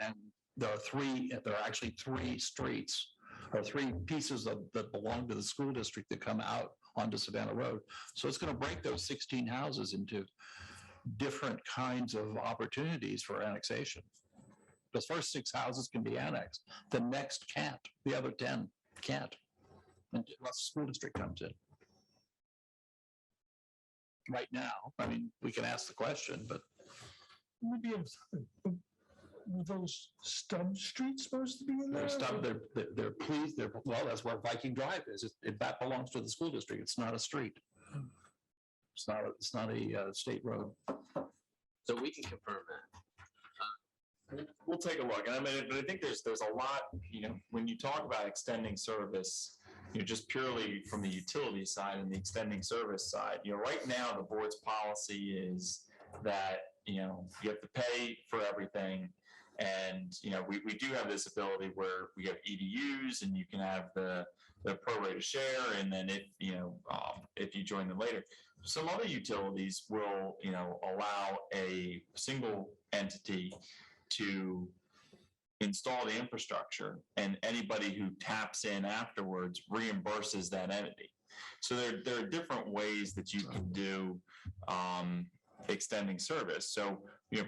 And there are actually three streets or three pieces that belong to the school district that come out onto Savannah Road. So it's going to break those 16 houses into different kinds of opportunities for annexation. The first 6 houses can be annexed. The next can't. The other 10 can't. Unless the school district comes in. Right now, we can ask the question, but Maybe were those stub streets supposed to be in there? they're pleased. Well, that's where Viking Drive is. That belongs to the school district. It's not a street. It's not a state road. So we can confirm that. We'll take a look. And but I think there's a lot, when you talk about extending service, just purely from the utility side and the extending service side, right now the board's policy is that, you have to pay for everything. And, we do have this ability where we have EDUs and you can have the pro rata share. And then if you join them later, some other utilities will, allow a single entity to install the infrastructure, and anybody who taps in afterwards reimburses that entity. So there are different ways that you can do extending service. So,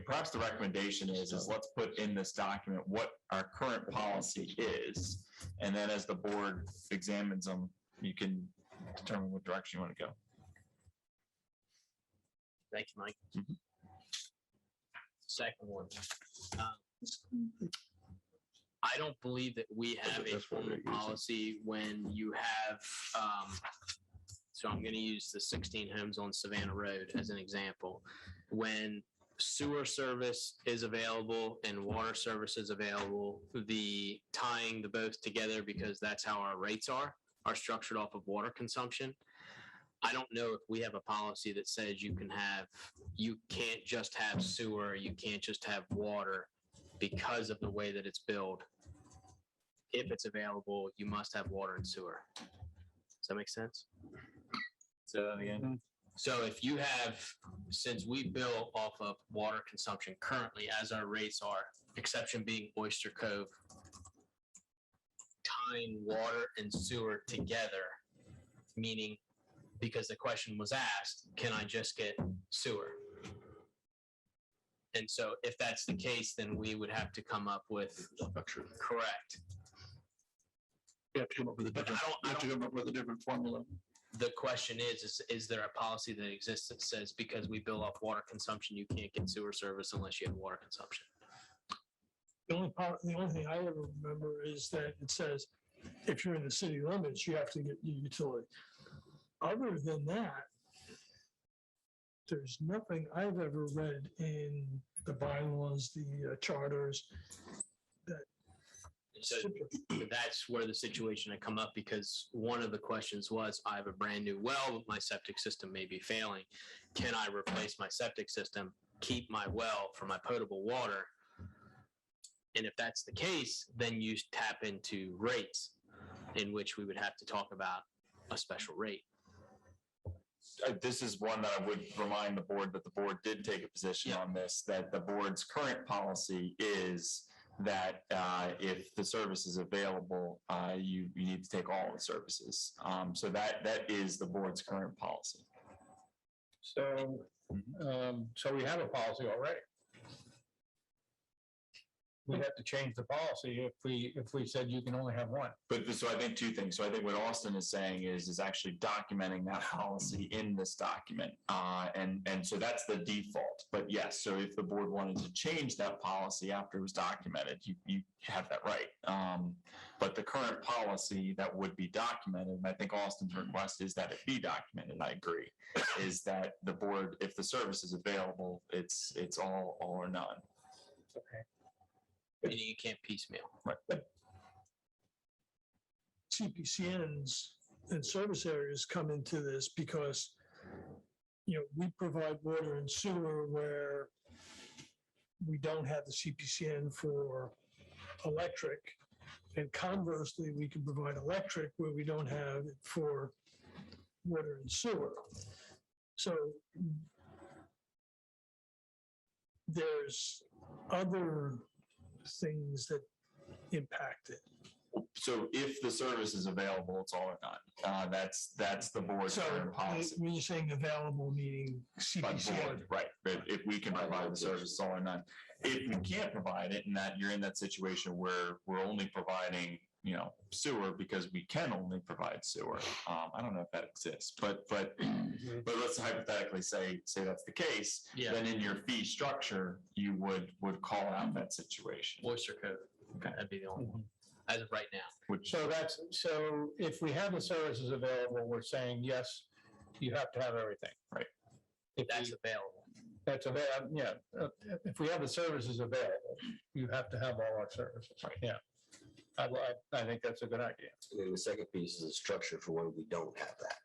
perhaps the recommendation is let's put in this document what our current policy is, and then as the board examines them, you can determine what direction you want to go. Thank you, Mike. Mm-hmm. Second one. I don't believe that we have a formal policy when you have, so I'm going to use the 16 homes on Savannah Road as an example. When sewer service is available and water service is available, the tying the both together, because that's how our rates are structured off of water consumption. I don't know if we have a policy that says you can't just have sewer, you can't just have water because of the way that it's billed. If it's available, you must have water and sewer. Does that make sense? Say that again. So if you have, since we bill off of water consumption currently as our rates are, exception being Oyster Cove, tying water and sewer together, meaning, because the question was asked, can I just get sewer? And so if that's the case, then we would have to come up with, correct. You have to come up with a different, you have to come up with a different formula. The question is there a policy that exists that says because we bill off water consumption, you can't get sewer service unless you have water consumption? The only thing I ever remember is that it says, if you're in the city limits, you have to get your utility. Other than that, there's nothing I've ever read in the bylaws, the charters, So that's where the situation had come up, because one of the questions was, I have a brand new well, but my septic system may be failing. Can I replace my septic system, keep my well for my potable water? And if that's the case, then you tap into rates, in which we would have to talk about a special rate. This is one that I would remind the board that the board did take a position on this, that the board's current policy is that if the service is available, you need to take all the services. So that is the board's current policy. So, so we have a policy already. We have to change the policy if we said you can only have one. But so I think two things. So I think what Austin is saying is actually documenting that policy in this document. And so that's the default. But yes, so if the board wanted to change that policy after it was documented, you have that right. But the current policy that would be documented, and I think Austin's request is that it be documented, I agree, is that the board, if the service is available, it's all or none. Okay. Meaning you can't piecemeal. CPCNs and service areas come into this because, we provide water and sewer where we don't have the CPCN for electric. And conversely, we can provide electric where we don't have it for water and sewer. So there's other things that impact it. So if the service is available, it's all or none. That's the board's So current policy. when you're saying available, meaning By CPCN. board, right, but if we can provide the service, it's all or none. If we can't provide it, and that you're in that situation where we're only providing, sewer because we can only provide sewer. I don't know if that exists, but let's hypothetically say that's the case. Yeah. Then in your fee structure, you would call out that situation. Oyster Cove. Okay. That'd be the only one, as of right now. Which, So if we have the services available, we're saying, yes, you have to have everything. Right. If That's we- available. That's available, yeah. If we have the services available, you have to have all our services. Right. Yeah. I think that's a good idea. And then the second piece is the structure for when we don't have that.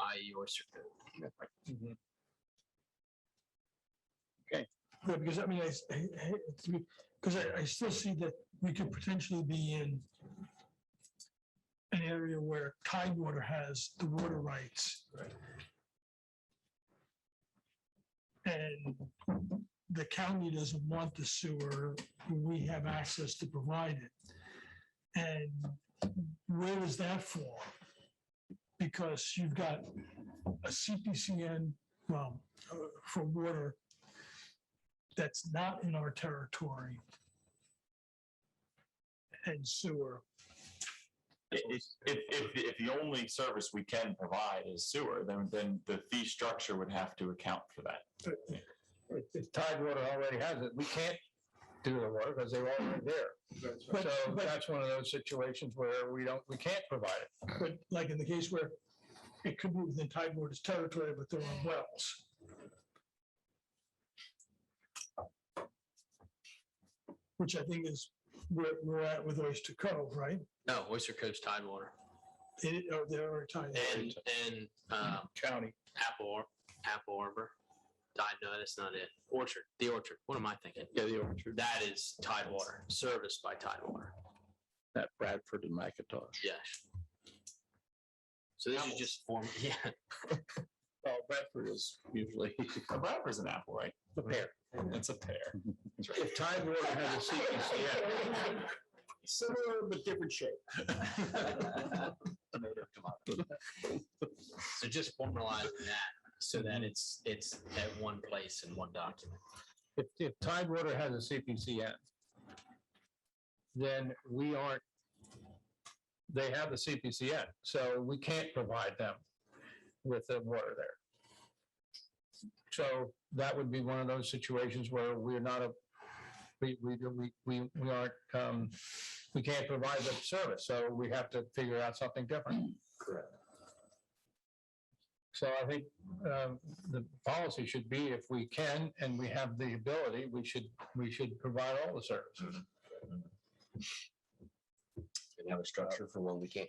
I.e. Oyster Cove. Yeah, because I still see that we could potentially be in an area where Tidewater has the water rights. And the county doesn't want the sewer, we have access to provide it. And where does that fall? Because you've got a CPCN, for water that's not in our territory and sewer. if the only service we can provide is sewer, then the fee structure would have to account for that. If Tidewater already has it, we can't do the work because they're already there. So that's one of those situations where we can't provide it. But like in the case where it could be within Tidewater's territory, but there are wells. Which I think is where we're at with Oyster Cove, right? No, Oyster Cove's Tidewater. There are times. And County. Apple Arbor. No, that's not it. Orchard, the Orchard. What am I thinking? Yeah, the Orchard. That is Tidewater, serviced by Tidewater. At Bradford and McIntosh. Yes. So this is just form, yeah. Well, Bradford is usually Bradford's an apple, right? a pear. It's a pear. If Tidewater has a CPCN, Similar but different shape. So just formalizing that so that it's at one place in one document. if Tidewater has a CPCN, then we aren't, they have the CPCN, so we can't provide them with the water there. So that would be one of those situations where we're not we aren't, we can't provide the service, so we have to figure out something different. Correct. So I think the policy should be, if we can and we have the ability, we should provide all the services. And have a structure for when we can't.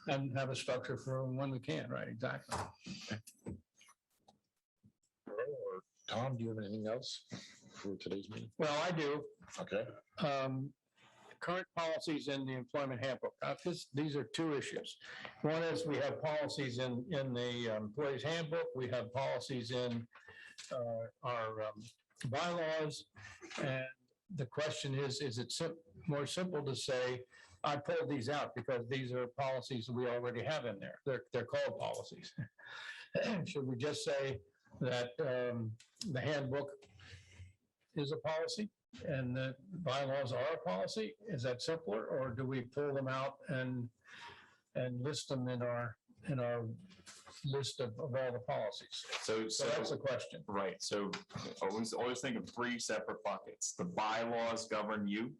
And have a structure for when we can, right, exactly. Tom, do you have anything else for today's meeting? Well, I do. Okay. Current policies in the employment handbook. These are two issues. One is we have policies in the employees handbook. We have policies in our bylaws. And the question is it more simple to say, I pulled these out because these are policies we already have in there. They're called policies. Should we just say that the handbook is a policy and the bylaws are a policy? Is that simpler, or do we pull them out and list them in our list of all the policies? So So that's the question. right, so always think of three separate buckets. The bylaws govern you.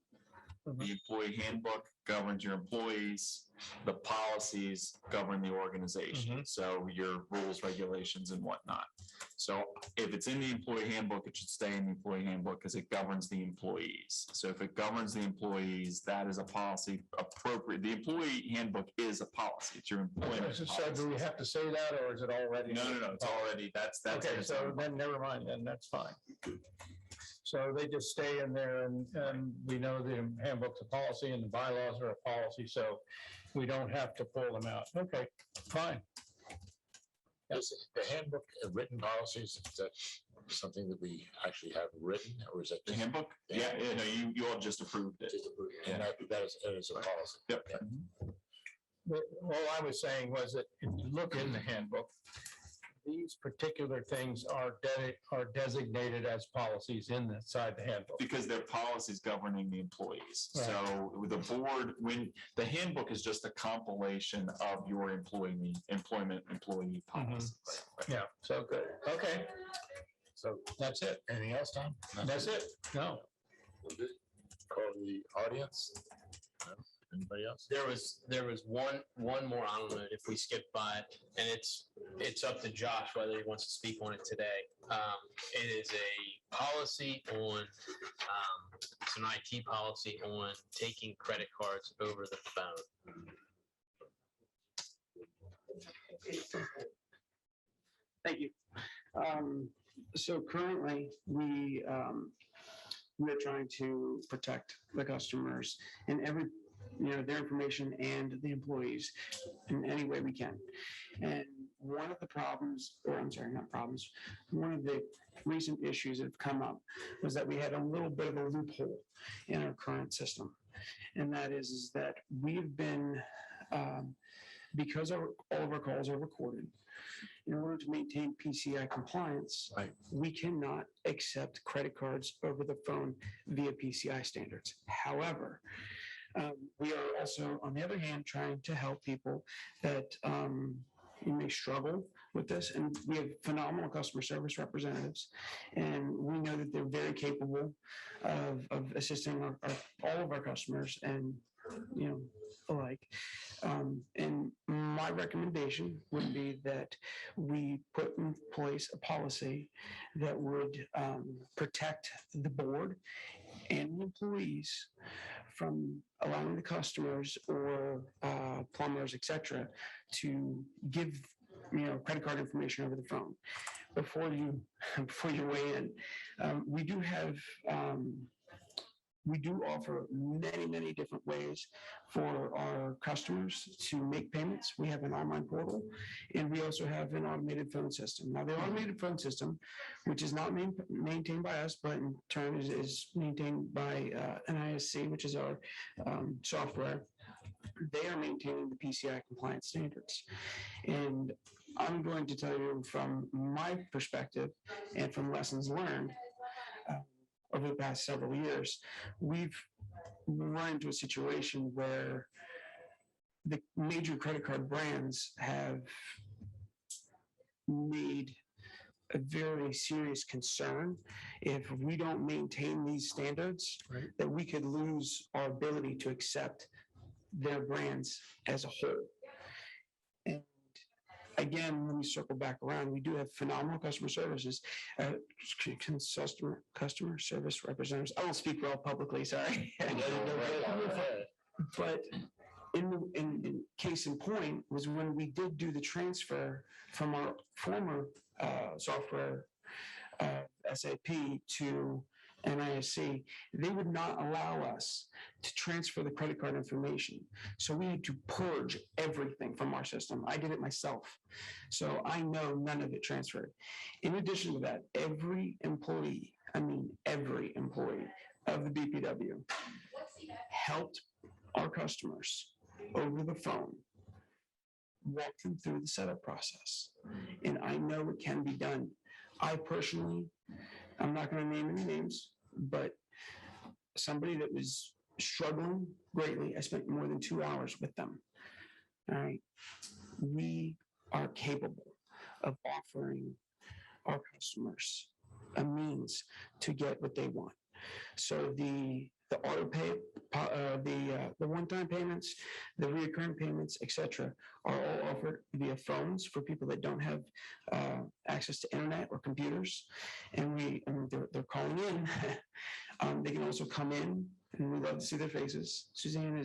The employee handbook governs your employees. The policies govern the organization. So your rules, regulations, and whatnot. So if it's in the employee handbook, it should stay in the employee handbook because it governs the employees. So if it governs the employees, that is a policy appropriate. The employee handbook is a policy. It's your employment So do policy. we have to say that, or is it already? No, it's already, that's. Okay, its so own- then never mind, then that's fine. So they just stay in there and we know the handbook's a policy and the bylaws are a policy, so we don't have to pull them out. Okay, fine. Is the handbook written policies? Is that something that we actually have written, or is that The just? handbook? Yeah, no, you all just approved it. Just approved? And that is a policy. Yep. But all I was saying was that if you look in the handbook, these particular things are designated as policies inside the handbook. Because they're policies governing the employees. So with the board, when the handbook is just a compilation of your employee policies. Yeah, so good. Okay, So that's it. anything else, Tom? That's it. No. Call the audience. No? Anybody else? There was one more, I don't know if we skipped by it, and it's up to Josh whether he wants to speak on it today. It is a policy on, it's an IT policy on taking credit cards over the phone. Thank you. So currently, we're trying to protect the customers and their information and the employees in any way we can. And one of the problems, or I'm sorry, not problems, one of the recent issues that have come up was that we had a little bit of a loophole in our current system. And that is that we've been, because all of our calls are recorded, in order to maintain PCI compliance, Right. we cannot accept credit cards over the phone via PCI standards. However, we are also, on the other hand, trying to help people that may struggle with this. And we have phenomenal customer service representatives. And we know that they're very capable of assisting all of our customers and, alike. And my recommendation would be that we put in place a policy that would protect the board and the employees from allowing the customers or plumbers, et cetera, to give, credit card information over the phone. Before you weigh in, we do have, we do offer many, many different ways for our customers to make payments. We have an online portal, and we also have an automated phone system. Now, the automated phone system, which is not maintained by us, but in turn is maintained by NISC, which is our software, they are maintaining the PCI compliance standards. And I'm going to tell you from my perspective and from lessons learned, over the past several years, we've run into a situation where the major credit card brands have made a very serious concern if we don't maintain these standards, that we could lose our ability to accept their brands as a whole. And again, let me circle back around. We do have phenomenal customer services, customer service representatives. I won't speak well publicly, sorry. But in case in point was when we did do the transfer from our former software SAP to NISC, they would not allow us to transfer the credit card information. So we had to purge everything from our system. I did it myself. So I know none of it transferred. In addition to that, every employee of the BPW helped our customers over the phone, walk them through the setup process. And I know it can be done. I personally, I'm not going to name any names, but somebody that was struggling greatly, I spent more than 2 hours with them. All right. We are capable of offering our customers a means to get what they want. So the auto pay, the one-time payments, the recurring payments, etc., are all offered via phones for people that don't have access to internet or computers, and they're calling in. They can also come in, and we love to see their faces. Suzanne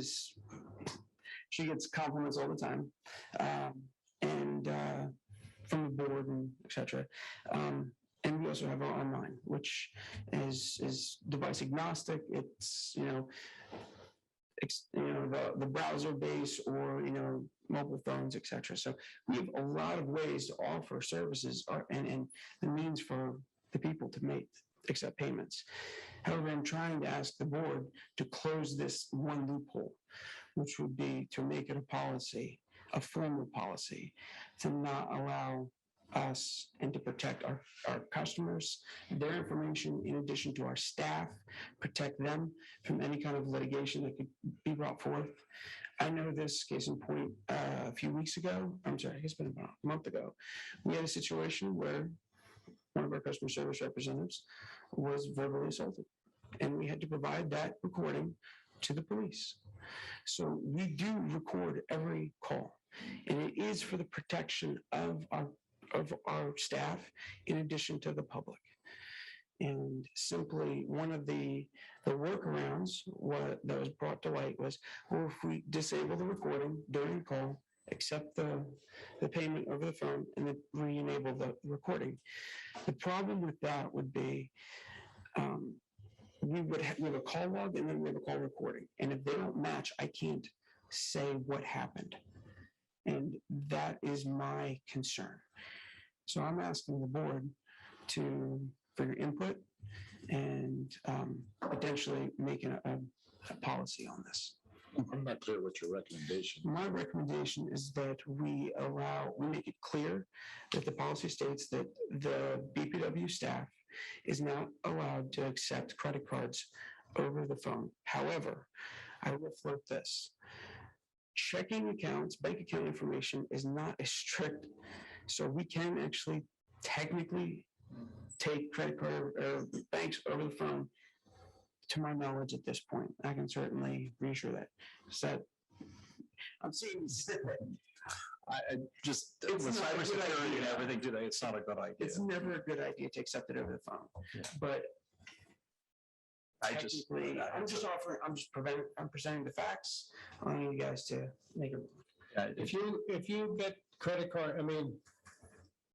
she gets compliments all the time, and from the board and etc. And we also have our online, which is device agnostic. It's the browser base or mobile phones, etc. So we have a lot of ways to offer services and the means for the people to accept payments. However, I'm trying to ask the board to close this one loophole, which would be to make it a policy, a formal policy, to not allow us and to protect our customers, their information, in addition to our staff, protect them from any kind of litigation that could be brought forth. I know this case in point a few weeks ago, it's been about a month ago, we had a situation where one of our customer service representatives was verbally assaulted, and we had to provide that recording to the police. So we do record every call, and it is for the protection of our staff in addition to the public. And simply one of the workarounds that was brought to light was, well, if we disable the recording during the call, accept the payment over the phone, and then re-enable the recording. The problem with that would be we have a call log and then we have a call recording. And if they don't match, I can't say what happened. And that is my concern. So I'm asking the board for your input and potentially making a policy on this. I'm not clear what your recommendation. My recommendation is that we make it clear that the policy states that the BPW staff is not allowed to accept credit cards over the phone. However, I will float this. Checking accounts, bank account information is not as strict. So we can actually technically take credit card or banks over the phone, to my knowledge at this point. I can certainly reassure that. So I'm seeing I just, with cybersecurity and everything today, it's not a good idea. It's never a good idea to accept it over the phone. Yeah. But technically, I'm just offering, I'm presenting the facts. I want you guys to make it. If you get credit card, I mean,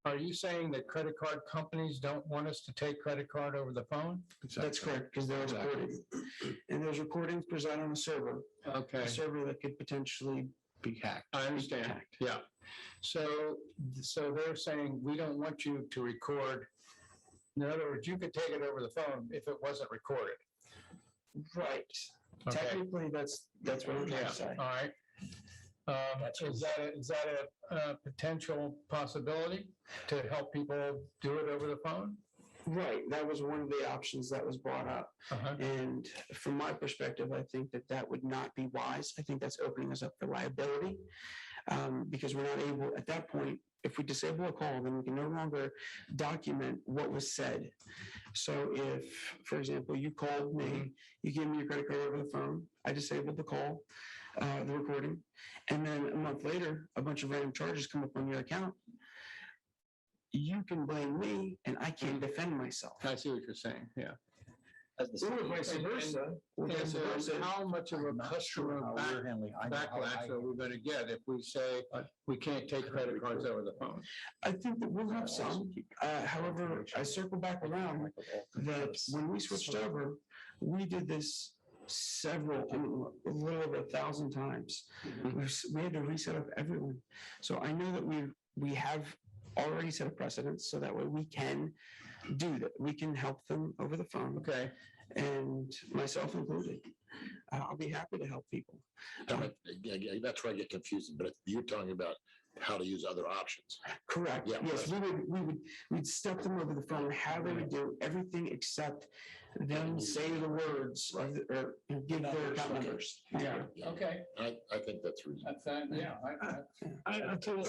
are you saying that credit card companies don't want us to take credit card over the phone? That's correct, because they're recording. And those recordings present on a server, Okay, a server that could potentially Be hacked. I understand. Yeah. So they're saying, we don't want you to record. In other words, you could take it over the phone if it wasn't recorded. Right. Okay. Technically, that's what I'm trying Yeah, to say. all right. Is that a potential possibility to help people do it over the phone? Right, that was one of the options that was brought up. Uh-huh. And from my perspective, I think that that would not be wise. I think that's opening us up for liability. Because we're not able, at that point, if we disable a call, then we can no longer document what was said. So if, for example, you called me, you gave me your credit card over the phone, I disabled the call, the recording, and then a month later, a bunch of random charges come up on your account, you can blame me and I can't defend myself. I see what you're saying, yeah. Or vice versa. Or vice versa. How much of a customer backlash are we gonna get if we say we can't take credit cards over the phone? I think that we'll have some. However, I circle back around that when we switched over, we did this several, I mean, a little over 1,000 times. We had to reset up everyone. So I know that we have already set a precedent, so that way we can do that. We can help them over the phone. Okay. And myself included. I'll be happy to help people. That's where I get confused, but you're talking about how to use other options. Correct. Yeah. Yes, we'd step them over the phone, how they would do everything except them say the words or give their account numbers. Yeah, okay. I think that's reasonable. I'll tell you,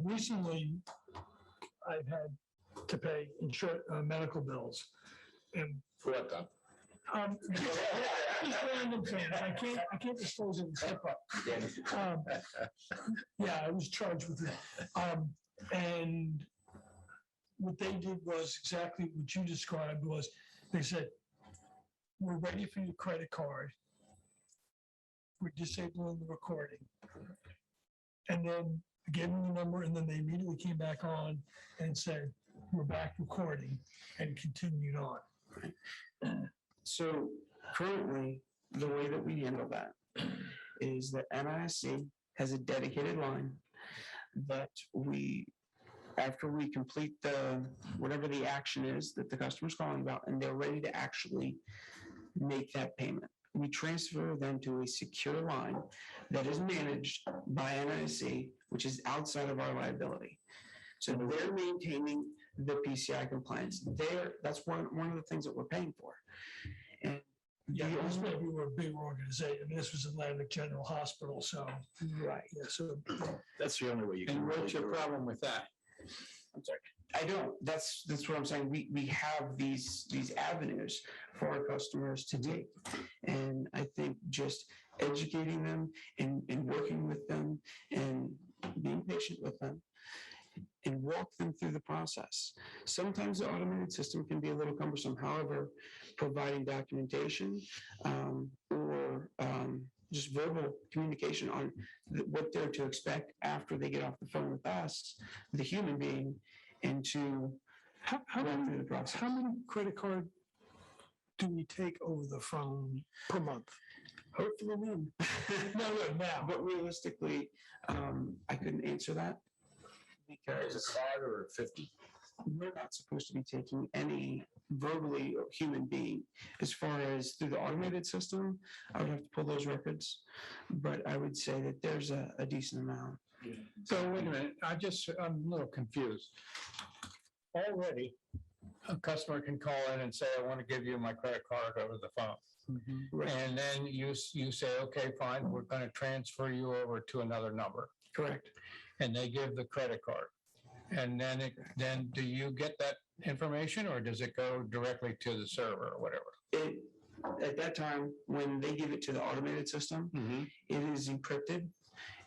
recently, I've had to pay medical bills. And For what, Tom? just random things. I can't disclose it in HIPAA. Yeah, I was charged with it. And what they did was exactly what you described was, they said, we're ready for your credit card. We're disabling the recording. And then I gave them the number, and then they immediately came back on and said, we're back recording, and continued on. So currently, the way that we handle that is that NISC has a dedicated line that after we complete whatever the action is that the customer's calling about, and they're ready to actually make that payment, we transfer them to a secure line that is managed by NISC, which is outside of our liability. So they're maintaining the PCI compliance. That's one of the things that we're paying for. And Yeah, this maybe we're a big organization. This was Atlantic General Hospital, so. right. Yeah, so That's the only way you can. And really what's your do it. problem with that? I'm sorry. I don't. That's what I'm saying. We have these avenues for our customers to take. And I think just educating them and working with them and being patient with them and walk them through the process. Sometimes the automated system can be a little cumbersome. However, providing documentation or just verbal communication on what they're to expect after they get off the phone with us, the human being, and to how walk through many the process. credit card do we take over the phone per month? Hopefully none. No, now. But realistically, I couldn't answer that Is because it 5 or 50? we're not supposed to be taking any verbally or human being. As far as through the automated system, I would have to pull those records, but I would say that there's a decent amount. So wait a minute, I'm a little confused. Already, a customer can call in and say, I want to give you my credit card over the phone. Right. And then you say, okay, fine, we're going to transfer you over to another number. Correct. And they give the credit card. And then do you get that information, or does it go directly to the server or whatever? At that time, when they give it to the automated system, it is encrypted.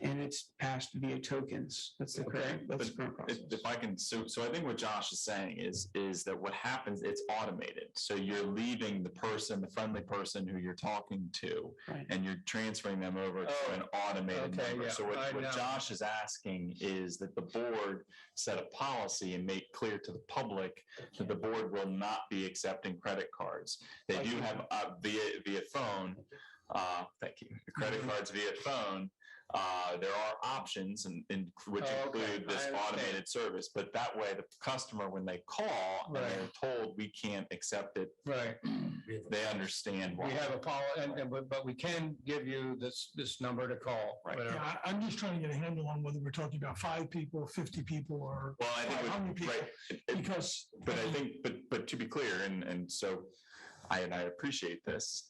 and it's passed via tokens. That's the current, that's the current process. If I can, so I think what Josh is saying is that what happens, it's automated. So you're leaving the friendly person who you're talking to, Right. and you're transferring them over to an automated okay, number. yeah, So I know. what Josh is asking is that the board set a policy and make clear to the public that the board will not be accepting credit cards. They do have via phone, thank you, credit cards via phone. There are options which include this I understand. automated service, but that way the customer, when they call and they're told we can't accept it, Right. they understand why. We have a but we can give you this number to call. Right. whatever. Yeah, I'm just trying to get a handle on whether we're talking about 5 people, 50 people, or Well, I think, how many people? right, Because. but I think, but to be clear, and so I appreciate this.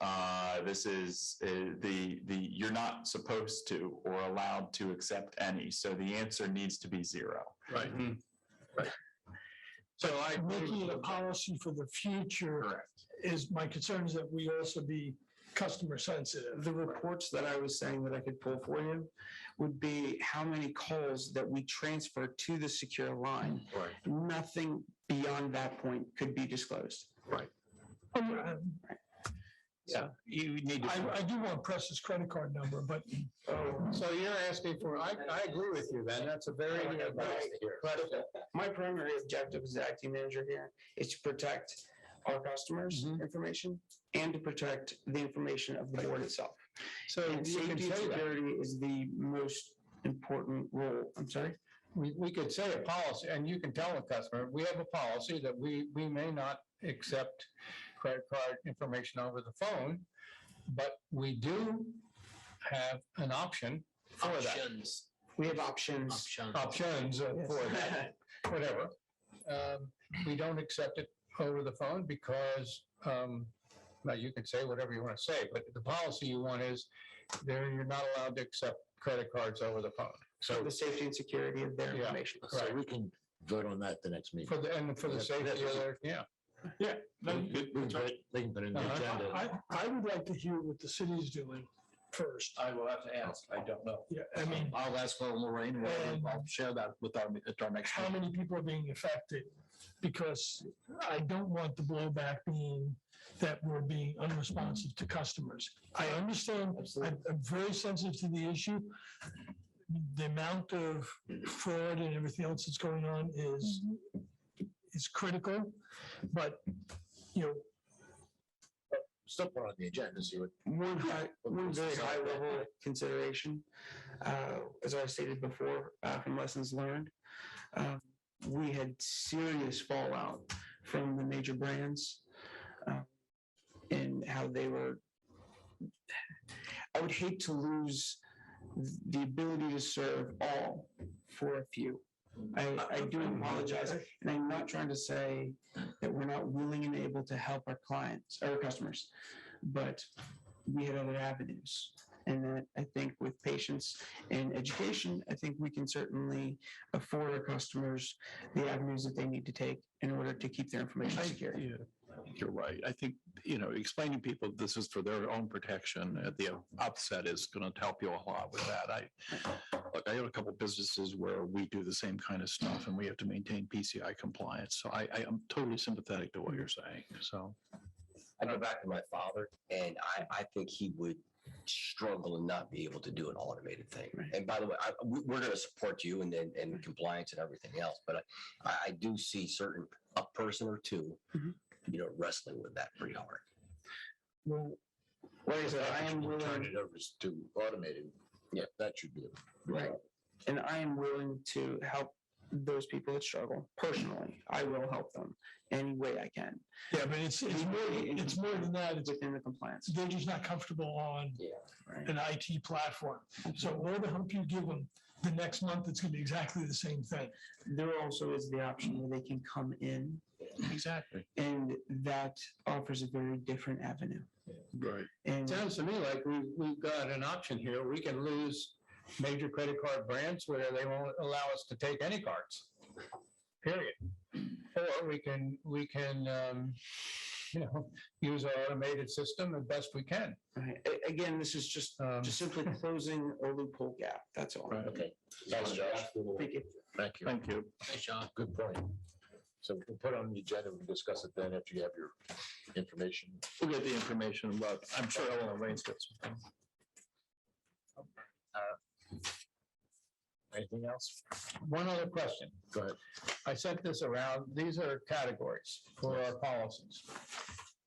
This is you're not supposed to or allowed to accept any. So the answer needs to be 0. Right. Right. So Making it a policy for the future is, my concern is that we also be customer sensitive. The reports that I was saying that I could pull for you would be how many calls that we transfer to the secure line. Right. Nothing beyond that point could be disclosed. Yeah, you need to. I do want Press's credit card number, but So you're asking for, I agree with you, Ben. That's a very good question. My primary objective as the acting manager here is to protect our customers' information and to protect the information of the board itself. So And you can safety and say that. security is the most important role. I'm sorry? We could say a policy, and you can tell the customer, we have a policy that we may not accept credit card information over the phone, but we do have an option for that. Options. We have options. Options for that, whatever. We don't accept it over the phone because, now you can say whatever you want to say, but the policy you want is you're not allowed to accept credit cards over the phone. So the safety and security of their Yeah. information. So we can vote on that the next meeting. For the safety of their, yeah. Yeah. No, We good. can put it in the Uh-huh. agenda. I would like to hear what the city's doing first. I will have to ask. I don't know. Yeah, I mean, I'll ask Lorraine and I'll share that with at our next how meeting. many people are being affected? Because I don't want the blowback being that we're being unresponsive to customers. I understand, I'm very sensitive to the issue. The amount of fraud and everything else that's going on is critical, but, Still put it on the agenda, see what. One very high level consideration, as I stated before, from lessons learned, we had serious fallout from the major brands and how they were. I would hate to lose the ability to serve all for a few. I do apologize, and I'm not trying to say that we're not willing and able to help our clients, our customers, but we had other avenues. And that I think with patience and education, I think we can certainly afford our customers the avenues that they need to take in order to keep their information secure. Yeah, you're right. I think, explaining to people this is for their own protection at the outset is going to help you a lot with that. I have a couple businesses where we do the same kind of stuff and we have to maintain PCI compliance. So I am totally sympathetic to what you're saying. So. I go back to my father, and I think he would struggle and not be able to do an automated thing. Right. And by the way, we're going to support you and compliance and everything else, but I do see a person or two, Mhm. wrestling with that pretty hard. Well, like I said, I am Turn willing, it over to automated. Yeah, that should be. right, and I am willing to help those people that struggle personally. I will help them any way I can yeah, but it's more than that. It's, within the compliance. they're just not comfortable on Right. an IT platform. So all the help you give them, the next month, it's gonna be exactly the same thing. There also is the option where they can come in, Exactly. and that offers a very different avenue. Right. And Sounds to me like we've got an option here. We can lose major credit card brands where they won't allow us to take any cards. Period. Or we can use our automated system as best we can. Right. Again, this is just simply closing a loophole gap. That's all. Okay, thanks, Josh. Thank you. Thank you. Thank you. Thanks, John. Good point. So we'll put it on the agenda, we can discuss it then after you have your information. We'll get the information, but I'm sure Ellen Elaine's got some. Anything else? One other question. Go ahead. I sent this around. These are categories for our policies.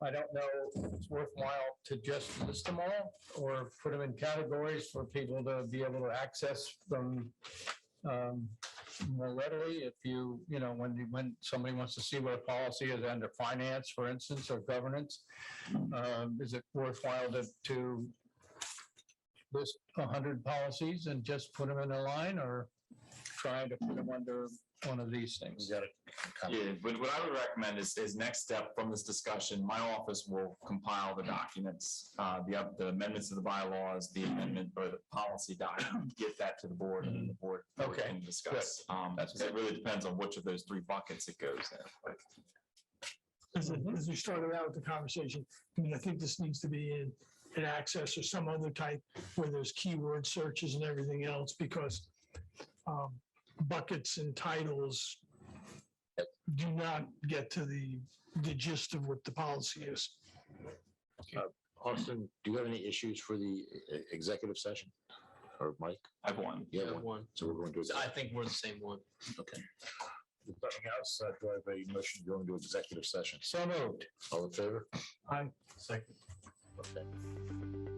I don't know if it's worthwhile to just list them all or put them in categories for people to be able to access them more readily. If when somebody wants to see what a policy is under finance, for instance, or governance, is it worthwhile to list 100 policies and just put them in a line, or trying to put them under one of these things? You got it. Yeah, but what I would recommend is next step from this discussion, my office will compile the documents, the amendments to the bylaws, the amendment or the policy document, get that to the board and then the board Okay, can discuss. That's It really depends on which of those three buckets it goes in. As we started out with the conversation, I mean, I think this needs to be in an access or some other type where there's keyword searches and everything else, because buckets and titles do not get to the gist of what the policy is. Austin, do you have any issues for the executive session? Or Mike? I've won. Yeah, One. so we're going to. I think we're the same one. Okay. If nothing else, do I have a motion to go into executive session? So moved. All in favor? Aye. Second. Okay.